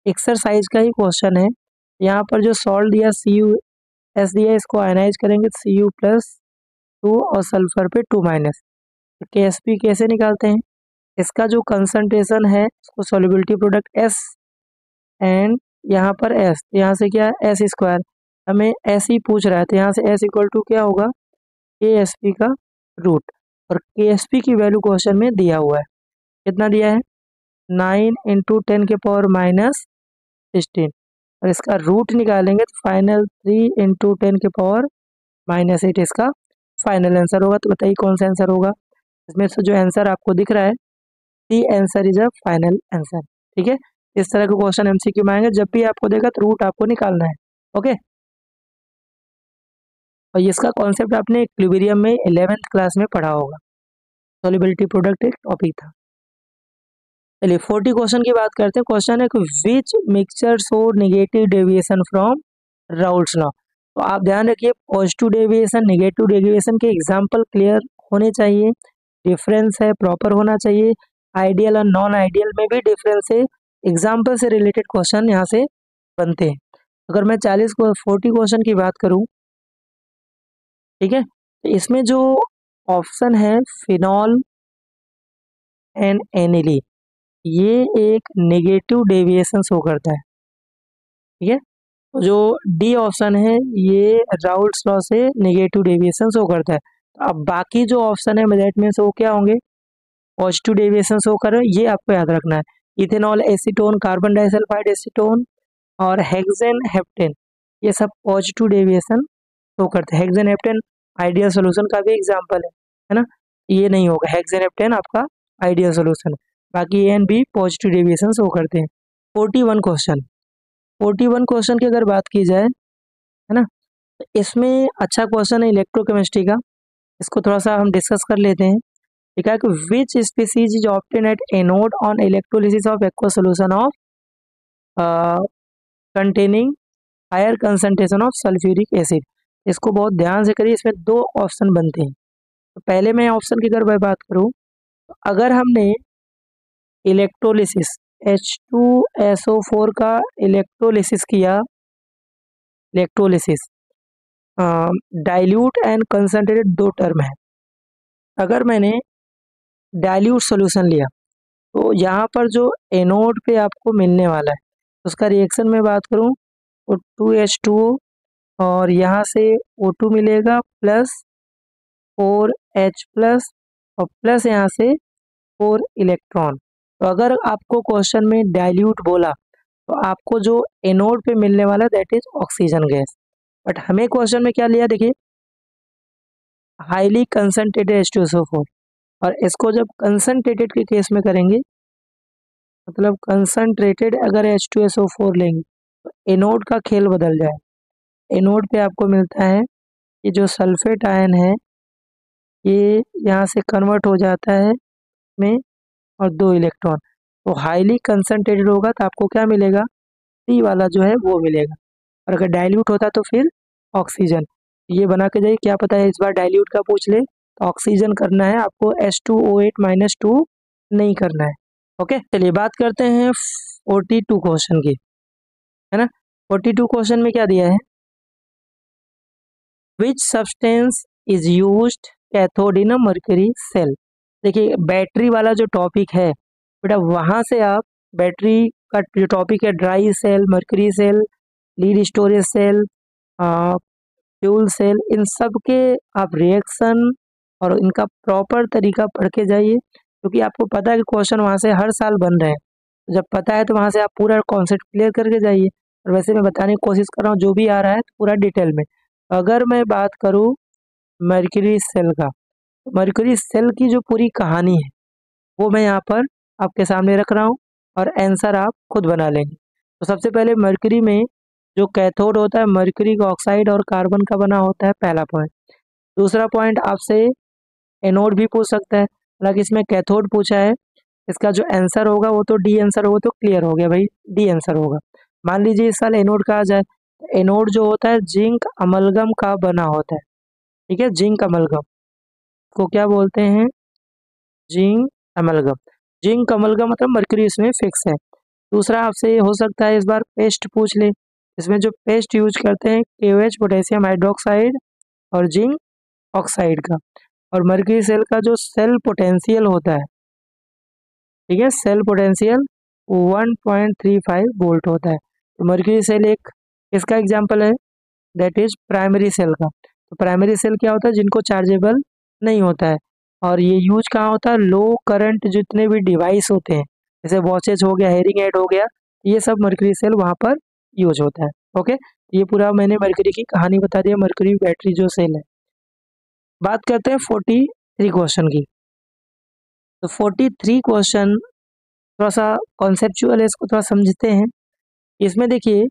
एक्सरसाइज का ही क्वेश्चन है। यहाँ पर जो सॉल्ट दिया CuS दिया, इसको आयनाइज करेंगे Cu+2 और सल्फर पे 2- तो KSP कैसे निकालते हैं? इसका जो कंसंट्रेशन है इसको सॉल्युबिलिटी प्रोडक्ट S एंड यहाँ पर S, यहाँ से क्या है S स्क्वायर, हमें S ही पूछ रहा है तो यहाँ से S इक्वल टू क्या होगा KSP का रूट, और KSP की वैल्यू क्वेश्चन में दिया हुआ है, कितना दिया है 9 इंटू 10 के पावर माइनस 16, और इसका रूट निकालेंगे तो फाइनल 3 इंटू 10 के पावर माइनस 8 इसका फाइनल आंसर होगा। तो बताइए कौन सा आंसर होगा, इसमें से जो आंसर आपको दिख रहा है the answer is a final answer. ठीक है, इस तरह के क्वेश्चन एमसीक्यू में आएंगे, जब भी आपको देगा तो रूट आपको निकालना है। ओके, और इसका कॉन्सेप्ट आपने इक्विलिब्रियम में 11th क्लास में पढ़ा होगा, सॉल्युबिलिटी प्रोडक्ट एक टॉपिक था। चलिए 40 क्वेश्चन की बात करते हैं। क्वेश्चन है कि which mixture show negative deviation from Raoult's law. तो आप ध्यान रखिए पॉजिटिव डेविएशन नेगेटिव डेविएशन के एग्जांपल क्लियर होने चाहिए, डिफरेंस है प्रॉपर होना चाहिए, आइडियल और नॉन आइडियल में भी डिफरेंस है, एग्जाम्पल से रिलेटेड क्वेश्चन यहाँ से बनते हैं। अगर मैं 40 क्वेश्चन की बात करूँ, ठीक है, तो इसमें जो ऑप्शन है फिनॉल एंड एनिली, ये एक नेगेटिव डेविएशन शो करता है। ठीक है, तो जो डी ऑप्शन है ये राउल्ट्स लॉ से नेगेटिव डेविएशन शो करता है। तो अब बाकी जो ऑप्शन है मेरिट में से वो क्या होंगे, पॉजिटिव डेविएशन शो कर रहे हैं, ये आपको याद रखना है। Ethanol acetone, carbon disulphide acetone और हेक्सेन हेप्टेन, ये सब पॉजिटिव डेविएशन शो करते हैं। हेक्सेन हेप्टेन आइडियल सोल्यूशन का भी एग्जाम्पल है ना, ये नहीं होगा, हेक्सेन हेप्टेन आपका आइडियल सोल्यूशन, बाकी A and B positive deviation show करते हैं। 41 क्वेश्चन की अगर बात की जाए, है ना, तो इसमें अच्छा क्वेश्चन है इलेक्ट्रोकेमिस्ट्री का, इसको थोड़ा सा हम डिस्कस कर लेते हैं। ठीक है, कि which species is obtain at anode on electrolysis of aqua solution of containing higher concentration of sulphuric acid. इसको बहुत ध्यान से करिए, इसमें दो ऑप्शन बनते हैं। तो पहले मैं ऑप्शन की अगर मैं बात करूं, तो अगर हमने इलेक्ट्रोलिसिस H2SO4 का इलेक्ट्रोलिसिस किया, इलेक्ट्रोलिसिस डाइल्यूट एंड कंसंट्रेटेड दो टर्म है, अगर मैंने डाइल्यूट सॉल्यूशन लिया तो यहाँ पर जो एनोड पे आपको मिलने वाला है उसका रिएक्शन में बात करूँ तो 2H2O, और यहाँ से O2 मिलेगा प्लस 4H प्लस, और प्लस यहाँ से 4 इलेक्ट्रॉन। तो अगर आपको क्वेश्चन में डाइल्यूट बोला तो आपको जो एनोड पे मिलने वाला that is oxygen gas, but हमें क्वेश्चन में क्या लिया देखिए हाईली कंसंट्रेटेड H2SO4, और इसको जब कंसंट्रेटेड के केस में करेंगे, मतलब कंसंट्रेटेड अगर H2SO4 लेंगे तो एनोड का खेल बदल जाए। एनोड पे आपको मिलता है कि जो सल्फेट आयन है ये यहाँ से कन्वर्ट हो जाता है में, और 2 इलेक्ट्रॉन, तो हाईली कंसंट्रेटेड होगा तो आपको क्या मिलेगा सी वाला जो है वो मिलेगा, और अगर डाइल्यूट होता तो फिर ऑक्सीजन। ये बना के जाइए, क्या पता है इस बार डाइल्यूट का पूछ ले तो ऑक्सीजन करना है आपको, H2O8-2 नहीं करना है। ओके, चलिए बात करते हैं 42 क्वेश्चन की, है ना। 42 क्वेश्चन में क्या दिया है, which substance is used cathode in a mercury cell. देखिए बैटरी वाला जो टॉपिक है बेटा, वहाँ से आप बैटरी का जो टॉपिक है dry cell, mercury cell, lead storage cell, fuel cell, इन सब के आप रिएक्शन और इनका प्रॉपर तरीका पढ़ के जाइए, क्योंकि आपको पता है कि क्वेश्चन वहाँ से हर साल बन रहे हैं। तो जब पता है तो वहाँ से आप पूरा कॉन्सेप्ट क्लियर करके जाइए, और वैसे मैं बताने की कोशिश कर रहा हूँ जो भी आ रहा है पूरा डिटेल में। अगर मैं बात करूँ मर्क्यूरी सेल का, तो मर्क्यूरी सेल की जो पूरी कहानी है वो मैं यहाँ पर आपके सामने रख रहा हूँ, और आंसर आप खुद बना लेंगे। तो सबसे पहले मर्क्यूरी में जो कैथोड होता है मर्क्यूरी का ऑक्साइड और कार्बन का बना होता है, पहला पॉइंट। दूसरा पॉइंट आपसे एनोड भी पूछ सकता है, हालांकि इसमें कैथोड पूछा है, इसका जो आंसर होगा वो तो डी आंसर होगा, तो क्लियर हो गया भाई, डी आंसर होगा। मान लीजिए इस साल एनोड कहा जाए, तो एनोड जो होता है जिंक अमलगम का बना होता है। ठीक है, जिंक अमलगम को क्या बोलते हैं, जिंक अमलगम। जिंक अमलगम मतलब मर्क्यूरी इसमें फिक्स है। दूसरा आपसे हो सकता है इस बार पेस्ट पूछ ले, इसमें जो पेस्ट यूज करते हैं KOH पोटेशियम हाइड्रोक्साइड और जिंक ऑक्साइड का। और मर्क्यूरी सेल का जो सेल पोटेंशियल होता है ठीक है, सेल पोटेंशियल 1.35 वोल्ट होता है। तो मर्क्यूरी सेल एक इसका एग्जाम्पल है, दैट इज प्राइमरी सेल का। तो प्राइमरी सेल क्या होता है, जिनको चार्जेबल नहीं होता है, और ये यूज कहाँ होता है, लो करंट जितने भी डिवाइस होते हैं, जैसे वॉचेज हो गया, हेयरिंग एड हो गया, ये सब मर्क्यूरी सेल वहाँ पर यूज होता है। ओके, ये पूरा मैंने मर्क्यूरी की कहानी बता दिया, मर्क्यूरी बैटरी जो सेल है। बात करते हैं 43 क्वेश्चन की। तो 43 क्वेश्चन थोड़ा सा कॉन्सेप्चुअल है, इसको थोड़ा समझते हैं। इसमें देखिए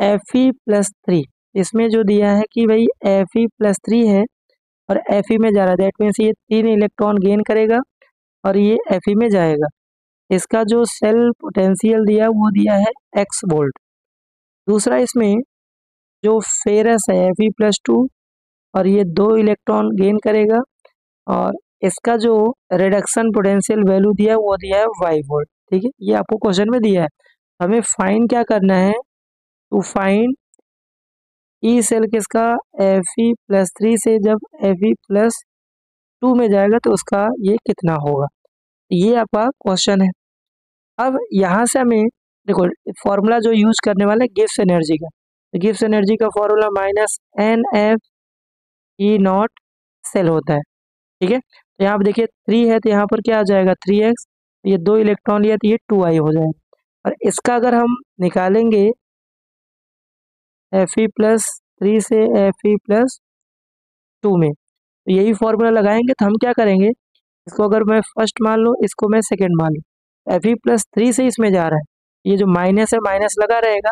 Fe+3, इसमें जो दिया है कि भाई Fe+3 है और Fe में जा रहा है, दैट मीन्स ये 3 इलेक्ट्रॉन गेन करेगा और ये Fe में जाएगा। इसका जो सेल पोटेंशियल दिया वो दिया है x वोल्ट। दूसरा इसमें जो फेरस है Fe+2 और ये 2 इलेक्ट्रॉन गेन करेगा, और इसका जो रिडक्शन पोटेंशियल वैल्यू दिया है वो दिया है y वोल्ट। ठीक है, ये आपको क्वेश्चन में दिया है। हमें फाइंड क्या करना है, टू फाइंड ई सेल किसका, Fe+3 से जब Fe+2 में जाएगा तो उसका ये कितना होगा, ये आपका क्वेश्चन है। अब यहाँ से हमें देखो फॉर्मूला जो यूज करने वाले गिब्स एनर्जी का, तो गिब्स एनर्जी का फॉर्मूला -NF(E0) सेल होता है। ठीक है, तो यहाँ पर देखिए 3 है तो यहाँ पर क्या आ जाएगा 3x, ये 2 इलेक्ट्रॉन लिया तो ये 2i हो जाएगा। और इसका अगर हम निकालेंगे Fe+3 से Fe+2 में, तो यही फॉर्मूला लगाएंगे। तो हम क्या करेंगे, इसको अगर मैं फर्स्ट मान लूँ, इसको मैं सेकेंड मान लूँ, Fe+3 से इसमें जा रहा है, ये जो माइनस है माइनस लगा रहेगा,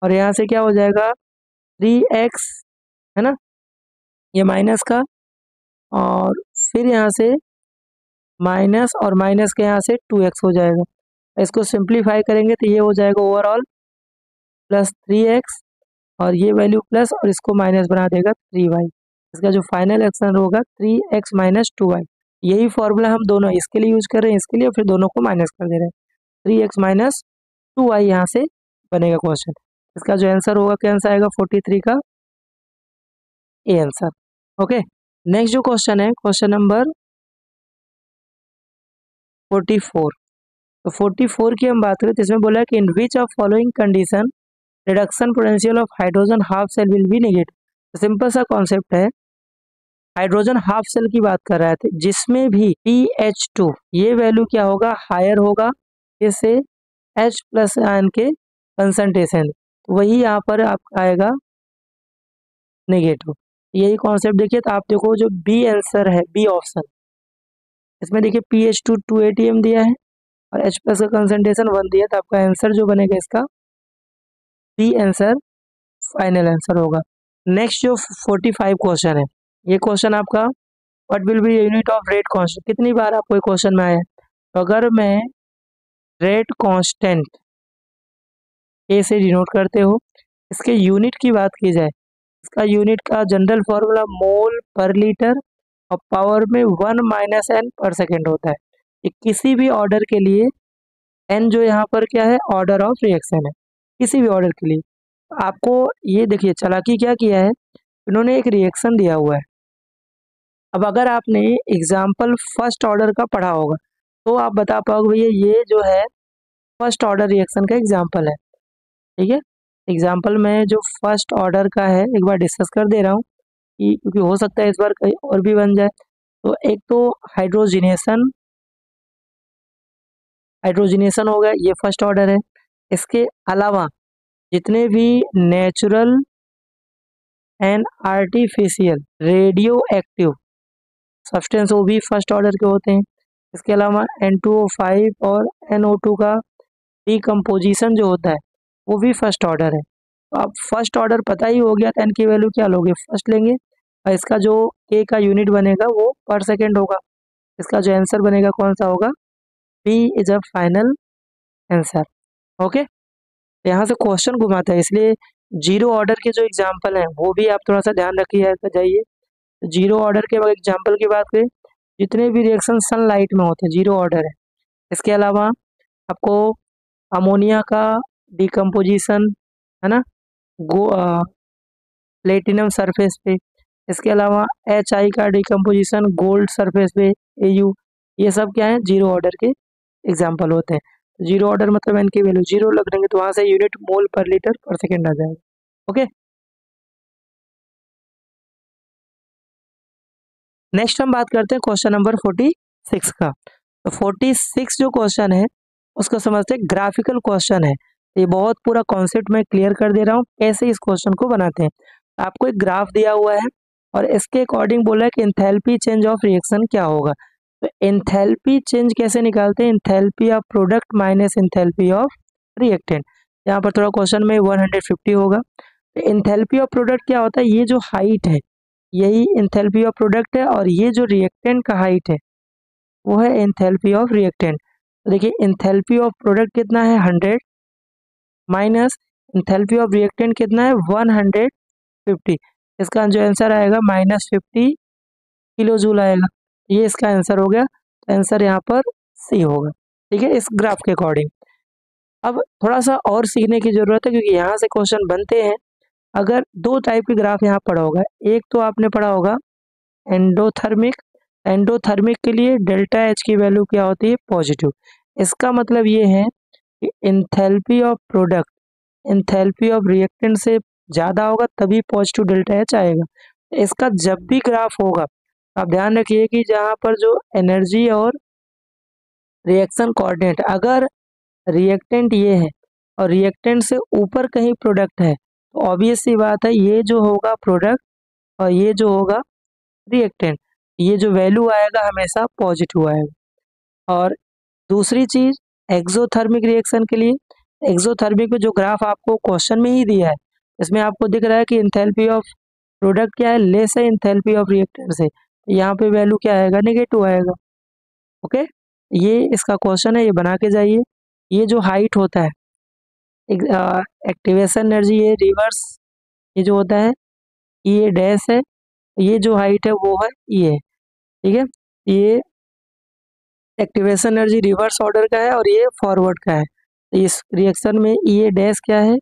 और यहाँ से क्या हो जाएगा 3x, है ना, ये माइनस का, और फिर यहाँ से माइनस और माइनस के यहाँ से 2x हो जाएगा। इसको सिंप्लीफाई करेंगे तो ये हो जाएगा ओवरऑल +3x, और ये वैल्यू प्लस और इसको माइनस बना देगा 3y। इसका जो फाइनल आंसर होगा 3x - 2y। यही फॉर्मूला हम दोनों इसके लिए यूज कर रहे हैं, इसके लिए, और फिर दोनों को माइनस कर दे रहे हैं। 3x - 2y यहाँ से बनेगा क्वेश्चन। इसका जो आंसर होगा क्या आंसर आएगा 43 का ए आंसर। ओके, नेक्स्ट जो क्वेश्चन है क्वेश्चन नंबर 44। तो 44 की हम बात करें तो इसमें बोला है कि in which of following condition reduction potential of hydrogen half cell will be negative. Simple सा कॉन्सेप्ट है, हाइड्रोजन हाफ सेल की बात कर रहे थे, जिसमें भी pH2 ये वैल्यू क्या होगा, हायर होगा, इससे H+ आयन के कंसंट्रेशन, वही यहाँ पर आपका आएगा नेगेटिव। यही कॉन्सेप्ट देखिए, तो आप देखो जो बी आंसर है, बी ऑप्शन, इसमें देखिए pH2 2 atm दिया है और H+ का कंसंट्रेशन 1 दिया, तो आपका आंसर जो बनेगा इसका बी आंसर फाइनल आंसर होगा। नेक्स्ट जो 45 क्वेश्चन है, ये क्वेश्चन आपका what will be unit of rate constant. कितनी बार आपको ये क्वेश्चन में आया, तो अगर मैं रेट कांस्टेंट ए से डिनोट करते हो, इसके यूनिट की बात की जाए, इसका यूनिट का जनरल फॉर्मूला मोल पर लीटर और पावर में 1 - n पर सेकेंड होता है। ये किसी भी ऑर्डर के लिए n जो यहाँ पर क्या है, ऑर्डर ऑफ रिएक्शन है, किसी भी ऑर्डर के लिए। आपको ये देखिए चालाकी क्या किया है, इन्होंने एक रिएक्शन दिया हुआ है। अब अगर आपने एग्जाम्पल फर्स्ट ऑर्डर का पढ़ा होगा तो आप बता पाओगे भैया ये जो है फर्स्ट ऑर्डर रिएक्शन का एग्जाम्पल है। ठीक है, एग्जाम्पल में जो फर्स्ट ऑर्डर का है एक बार डिस्कस कर दे रहा हूँ, कि क्योंकि हो सकता है इस बार कहीं और भी बन जाए। तो एक तो हाइड्रोजिनेशन, हाइड्रोजिनेशन हो गया, ये फर्स्ट ऑर्डर है। इसके अलावा जितने भी natural and artificial radio active substance वो भी फर्स्ट ऑर्डर के होते हैं। इसके अलावा N2O5 और NO2 का डिकम्पोजिशन जो होता है वो भी फर्स्ट ऑर्डर है। तो आप फर्स्ट ऑर्डर पता ही हो गया, तो n की वैल्यू क्या लोगे, फर्स्ट लेंगे, और इसका जो k का यूनिट बनेगा वो पर सेकेंड होगा। इसका जो आंसर बनेगा कौन सा होगा, B is a final answer. Okay, यहाँ से क्वेश्चन घुमाता है, इसलिए जीरो ऑर्डर के जो एग्जाम्पल हैं वो भी आप थोड़ा सा ध्यान रखिए जाइए। जीरो ऑर्डर के एग्जाम्पल की बात करें, जितने भी रिएक्शन सनलाइट में होते हैं जीरो ऑर्डर है। इसके अलावा आपको अमोनिया का डिकम्पोजिशन, है ना, प्लेटिनम सरफेस पे। इसके अलावा HI का डिकम्पोजिशन गोल्ड सरफेस पे AU। ये सब क्या है, जीरो ऑर्डर के एग्जाम्पल होते हैं। जीरो ऑर्डर मतलब एन की वैल्यू जीरो लग देंगे तो वहां से यूनिट मोल पर लीटर पर सेकेंड आ जाएगा। ओके, नेक्स्ट हम बात करते हैं क्वेश्चन नंबर 46 का। तो 46 जो क्वेश्चन है उसको समझते हैं, ग्राफिकल क्वेश्चन है। ये बहुत पूरा कॉन्सेप्ट मैं क्लियर कर दे रहा हूँ कैसे इस क्वेश्चन को बनाते हैं। आपको एक ग्राफ दिया हुआ है और इसके अकॉर्डिंग बोला है कि एंथैल्पी चेंज ऑफ रिएक्शन क्या होगा। तो एंथैल्पी चेंज कैसे निकालते हैं, enthalpy of product minus enthalpy of reactant. यहाँ पर थोड़ा क्वेश्चन में 150 होगा। तो एंथैल्पी ऑफ प्रोडक्ट क्या होता है, ये जो हाइट है यही एंथैल्पी ऑफ प्रोडक्ट है, और ये जो रिएक्टेंट का हाइट है वो है एंथैल्पी ऑफ रिएक्टेंट। तो देखिए एंथैल्पी ऑफ प्रोडक्ट कितना है 100 माइनस एंथैल्पी ऑफ रिएक्टेंट कितना है 150। इसका जो आंसर आएगा -50 किलो जूल आएगा। ये इसका आंसर हो गया। तो आंसर यहाँ पर सी होगा। ठीक है, इस ग्राफ के अकॉर्डिंग। अब थोड़ा सा और सीखने की जरूरत है क्योंकि यहाँ से क्वेश्चन बनते हैं। अगर दो टाइप के ग्राफ यहाँ पढ़ा होगा, एक तो आपने पढ़ा होगा एंडोथर्मिक। एंडोथर्मिक के लिए डेल्टा एच की वैल्यू क्या होती है, पॉजिटिव। इसका मतलब ये है कि enthalpy of product enthalpy of reactant से ज़्यादा होगा तभी पॉजिटिव डेल्टा एच आएगा। इसका जब भी ग्राफ होगा आप ध्यान रखिए कि जहाँ पर जो एनर्जी और रिएक्शन कोऑर्डिनेट, अगर रिएक्टेंट ये है और रिएक्टेंट से ऊपर कहीं प्रोडक्ट है तो ऑब्वियस सी बात है ये जो होगा प्रोडक्ट और ये जो होगा रिएक्टेंट, ये जो वैल्यू आएगा हमेशा पॉजिटिव आएगा। और दूसरी चीज एक्सोथर्मिक रिएक्शन के लिए, एक्सोथर्मिक में जो ग्राफ आपको क्वेश्चन में ही दिया है इसमें आपको दिख रहा है कि एंथैल्पी ऑफ प्रोडक्ट क्या है, लेस है एंथैल्पी ऑफ रिएक्टेंट से, तो यहाँ पे वैल्यू क्या आएगा, नेगेटिव आएगा। ओके, ये इसका क्वेश्चन है, ये बना के जाइए। ये जो हाइट होता है एक्टिवेशन एनर्जी, ये रिवर्स, ये जो होता है ये डैश है, ये जो हाइट है वो है ये। ठीक है, ये एक्टिवेशन एनर्जी रिवर्स ऑर्डर का है और ये फॉरवर्ड का है। तो इस रिएक्शन में ये डैश क्या है,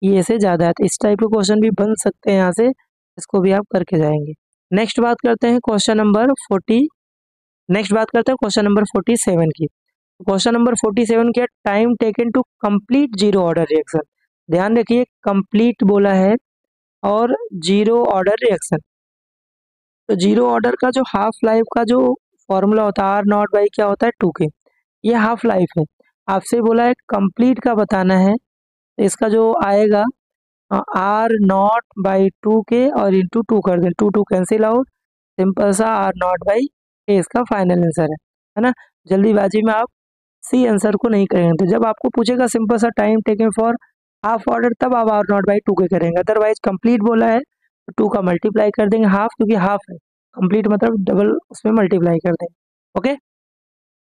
ये से ज़्यादा है। तो इस टाइप के क्वेश्चन भी बन सकते हैं यहाँ से, इसको भी आप करके जाएंगे। नेक्स्ट बात करते हैं क्वेश्चन नंबर 47 की। क्वेश्चन नंबर 47 क्या, time taken to complete zero order reaction. ध्यान रखिए कंप्लीट बोला है और जीरो ऑर्डर रिएक्शन। तो जीरो ऑर्डर का जो हाफ लाइफ का जो फॉर्मूला होता है R0 क्या होता है 2K, ये हाफ लाइफ है। आपसे बोला है कंप्लीट का बताना है, तो इसका जो आएगा R0/2K और इंटू 2 कर दें, 2 कैंसिल आउट, सिंपल सा R0/K इसका फाइनल आंसर है ना। जल्दीबाजी में आप सी आंसर को नहीं करेंगे, तो जब आपको पूछेगा सिंपल सा time taken for half order तब आप R0/2K करेंगे। अदरवाइज कंप्लीट बोला है तो 2 का मल्टीप्लाई कर देंगे हाफ, क्योंकि हाफ है, कंप्लीट मतलब डबल उसमें मल्टीप्लाई कर देंगे। ओके,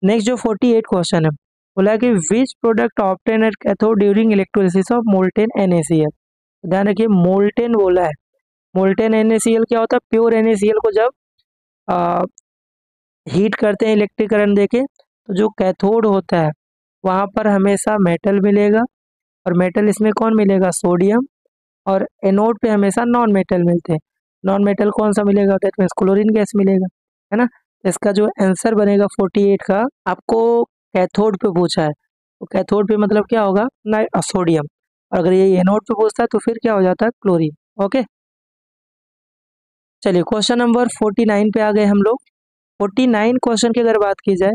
नेक्स्ट जो 48 क्वेश्चन है, बोला है कि which product obtain at cathode during electrolysis of molten NaCl। ध्यान रखिए मोल्टेन बोला है, मोल्टेन NaCl क्या होता है, प्योर NaCl को जब हीट करते हैं इलेक्ट्रिक करंट देके तो जो कैथोड होता है वहाँ पर हमेशा मेटल मिलेगा, और मेटल इसमें कौन मिलेगा, सोडियम। और एनोड पे हमेशा नॉन मेटल मिलते हैं। नॉन मेटल कौन सा मिलेगा, दैट मीन्स क्लोरीन गैस मिलेगा, है ना। तो इसका जो आंसर बनेगा 48 का, आपको कैथोड पे पूछा है तो कैथोड पे मतलब क्या होगा ना, सोडियम। और अगर ये एनोड पे पूछता है तो फिर क्या हो जाता है, क्लोरीन। ओके, चलिए क्वेश्चन नंबर 49 पे आ गए हम लोग। 49 क्वेश्चन की अगर बात की जाए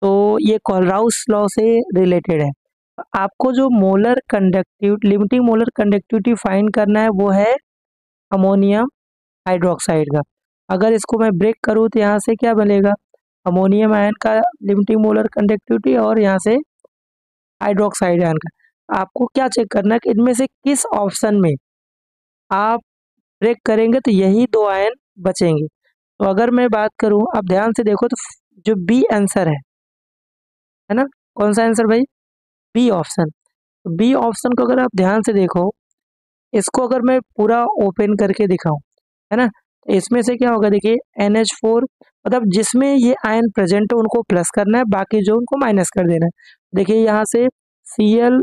तो ये कोलराउस लॉ से रिलेटेड है। आपको जो molar conductivity, limiting molar conductivity find करना है वो है अमोनियम हाइड्रोक्साइड का। अगर इसको मैं ब्रेक करूँ तो यहाँ से क्या बनेगा, अमोनियम आयन का लिमिटिंग मोलर कंडक्टिविटी और यहाँ से हाइड्रोक्साइड आयन का। आपको क्या चेक करना है कि इनमें से किस ऑप्शन में आप ब्रेक करेंगे तो यही दो आयन बचेंगे। तो अगर मैं बात करूँ, आप ध्यान से देखो तो जो बी आंसर है ना, कौन सा आंसर भाई, बी ऑप्शन। बी ऑप्शन को अगर आप ध्यान से देखो, इसको अगर मैं पूरा ओपन करके दिखाऊं, है ना, तो इसमें से क्या होगा, देखिए NH4, मतलब जिसमें ये आयन प्रेजेंट है उनको प्लस करना है, बाकी जो उनको माइनस कर देना है। देखिए यहाँ से Cl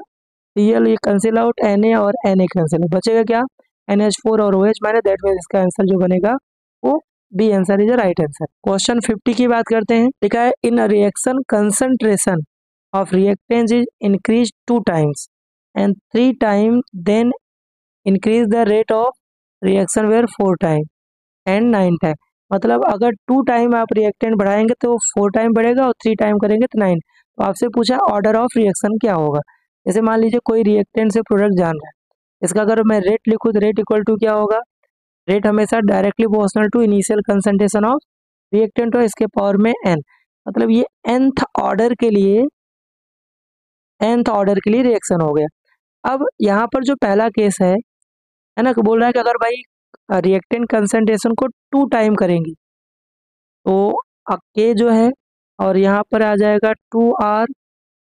ये कैंसिल आउट, Na और Na कैंसिल, बचेगा क्या, NH4 और OH माइनस, दैट मीन्स इसका आंसर जो बनेगा वो B answer is right answer. Question 50 की बात करते हैं। लिखा है in a reaction concentration of reactant is increase 2 times and 3 times, then increase the rate of reaction where 4 times and 9 times। मतलब अगर 2 टाइम आप रिएक्टेंट बढ़ाएंगे तो 4 टाइम बढ़ेगा और 3 टाइम करेंगे तो 9। तो आपसे पूछा ऑर्डर ऑफ रिएक्शन क्या होगा। जैसे मान लीजिए कोई रिएक्टेंट से प्रोडक्ट जान रहा है, इसका अगर मैं रेट लिखूँ तो रेट इक्वल टू क्या होगा, रेट हमेशा directly proportional to initial concentration of reactant हो, इसके पावर में n। मतलब ये nth ऑर्डर के लिए रिएक्शन हो गया। अब यहाँ पर जो पहला केस है ना, बोल रहा है कि अगर भाई रिएक्टेंट कंसंट्रेशन को 2 टाइम करेंगे तो के जो है और यहाँ पर आ जाएगा 2r,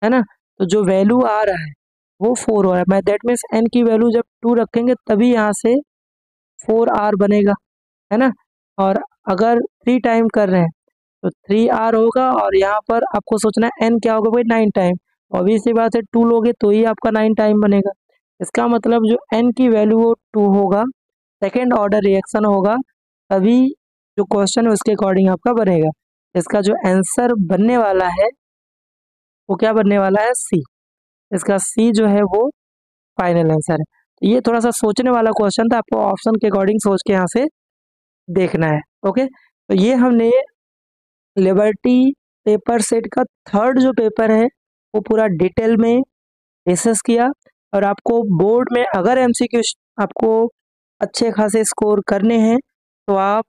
है ना। तो जो वैल्यू आ रहा है वो 4 हो रहा है। मैं दैट मीन्स n की वैल्यू जब 2 रखेंगे तभी यहाँ से 4r बनेगा, है ना। और अगर 3 टाइम कर रहे हैं तो 3r होगा और यहाँ पर आपको सोचना है n क्या होगा भाई, 9 टाइम। ऑब्वियसली बात है 2 लोगे तो ही आपका 9 टाइम बनेगा। इसका मतलब जो n की वैल्यू वो 2 होगा, सेकेंड ऑर्डर रिएक्शन होगा, तभी जो क्वेश्चन है उसके अकॉर्डिंग आपका बनेगा। इसका जो आंसर बनने वाला है वो क्या बनने वाला है, सी। इसका सी जो है वो फाइनल आंसर है। तो ये थोड़ा सा सोचने वाला क्वेश्चन था, आपको ऑप्शन के अकॉर्डिंग सोच के यहाँ से देखना है। ओके, तो ये हमने लिबर्टी पेपर सेट का थर्ड जो पेपर है वो पूरा डिटेल में डिस्कस किया। और आपको बोर्ड में अगर एमसीक्यू आपको अच्छे खासे स्कोर करने हैं तो आप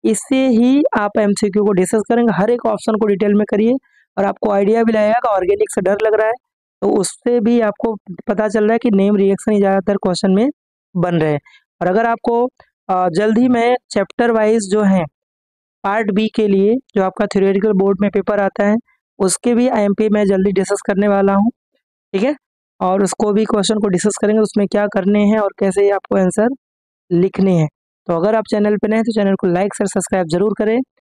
इससे ही आप एमसीक्यू को डिस्कस करेंगे, हर एक ऑप्शन को डिटेल में करिए और आपको आइडिया भी लगेगा कि ऑर्गेनिक से डर लग रहा है तो उससे भी आपको पता चल रहा है कि नेम रिएक्शन ही ज़्यादातर क्वेश्चन में बन रहे हैं। और अगर आपको जल्द ही मैं चैप्टर वाइज जो है पार्ट बी के लिए जो आपका थ्योरेटिकल बोर्ड में पेपर आता है उसके भी आईएमपी मैं जल्दी डिस्कस करने वाला हूँ, ठीक है। और उसको भी क्वेश्चन को डिस्कस करेंगे, उसमें क्या करने हैं और कैसे आपको आंसर लिखने हैं। तो अगर आप चैनल पे नए हैं तो चैनल को लाइक शेयर सब्सक्राइब जरूर करें।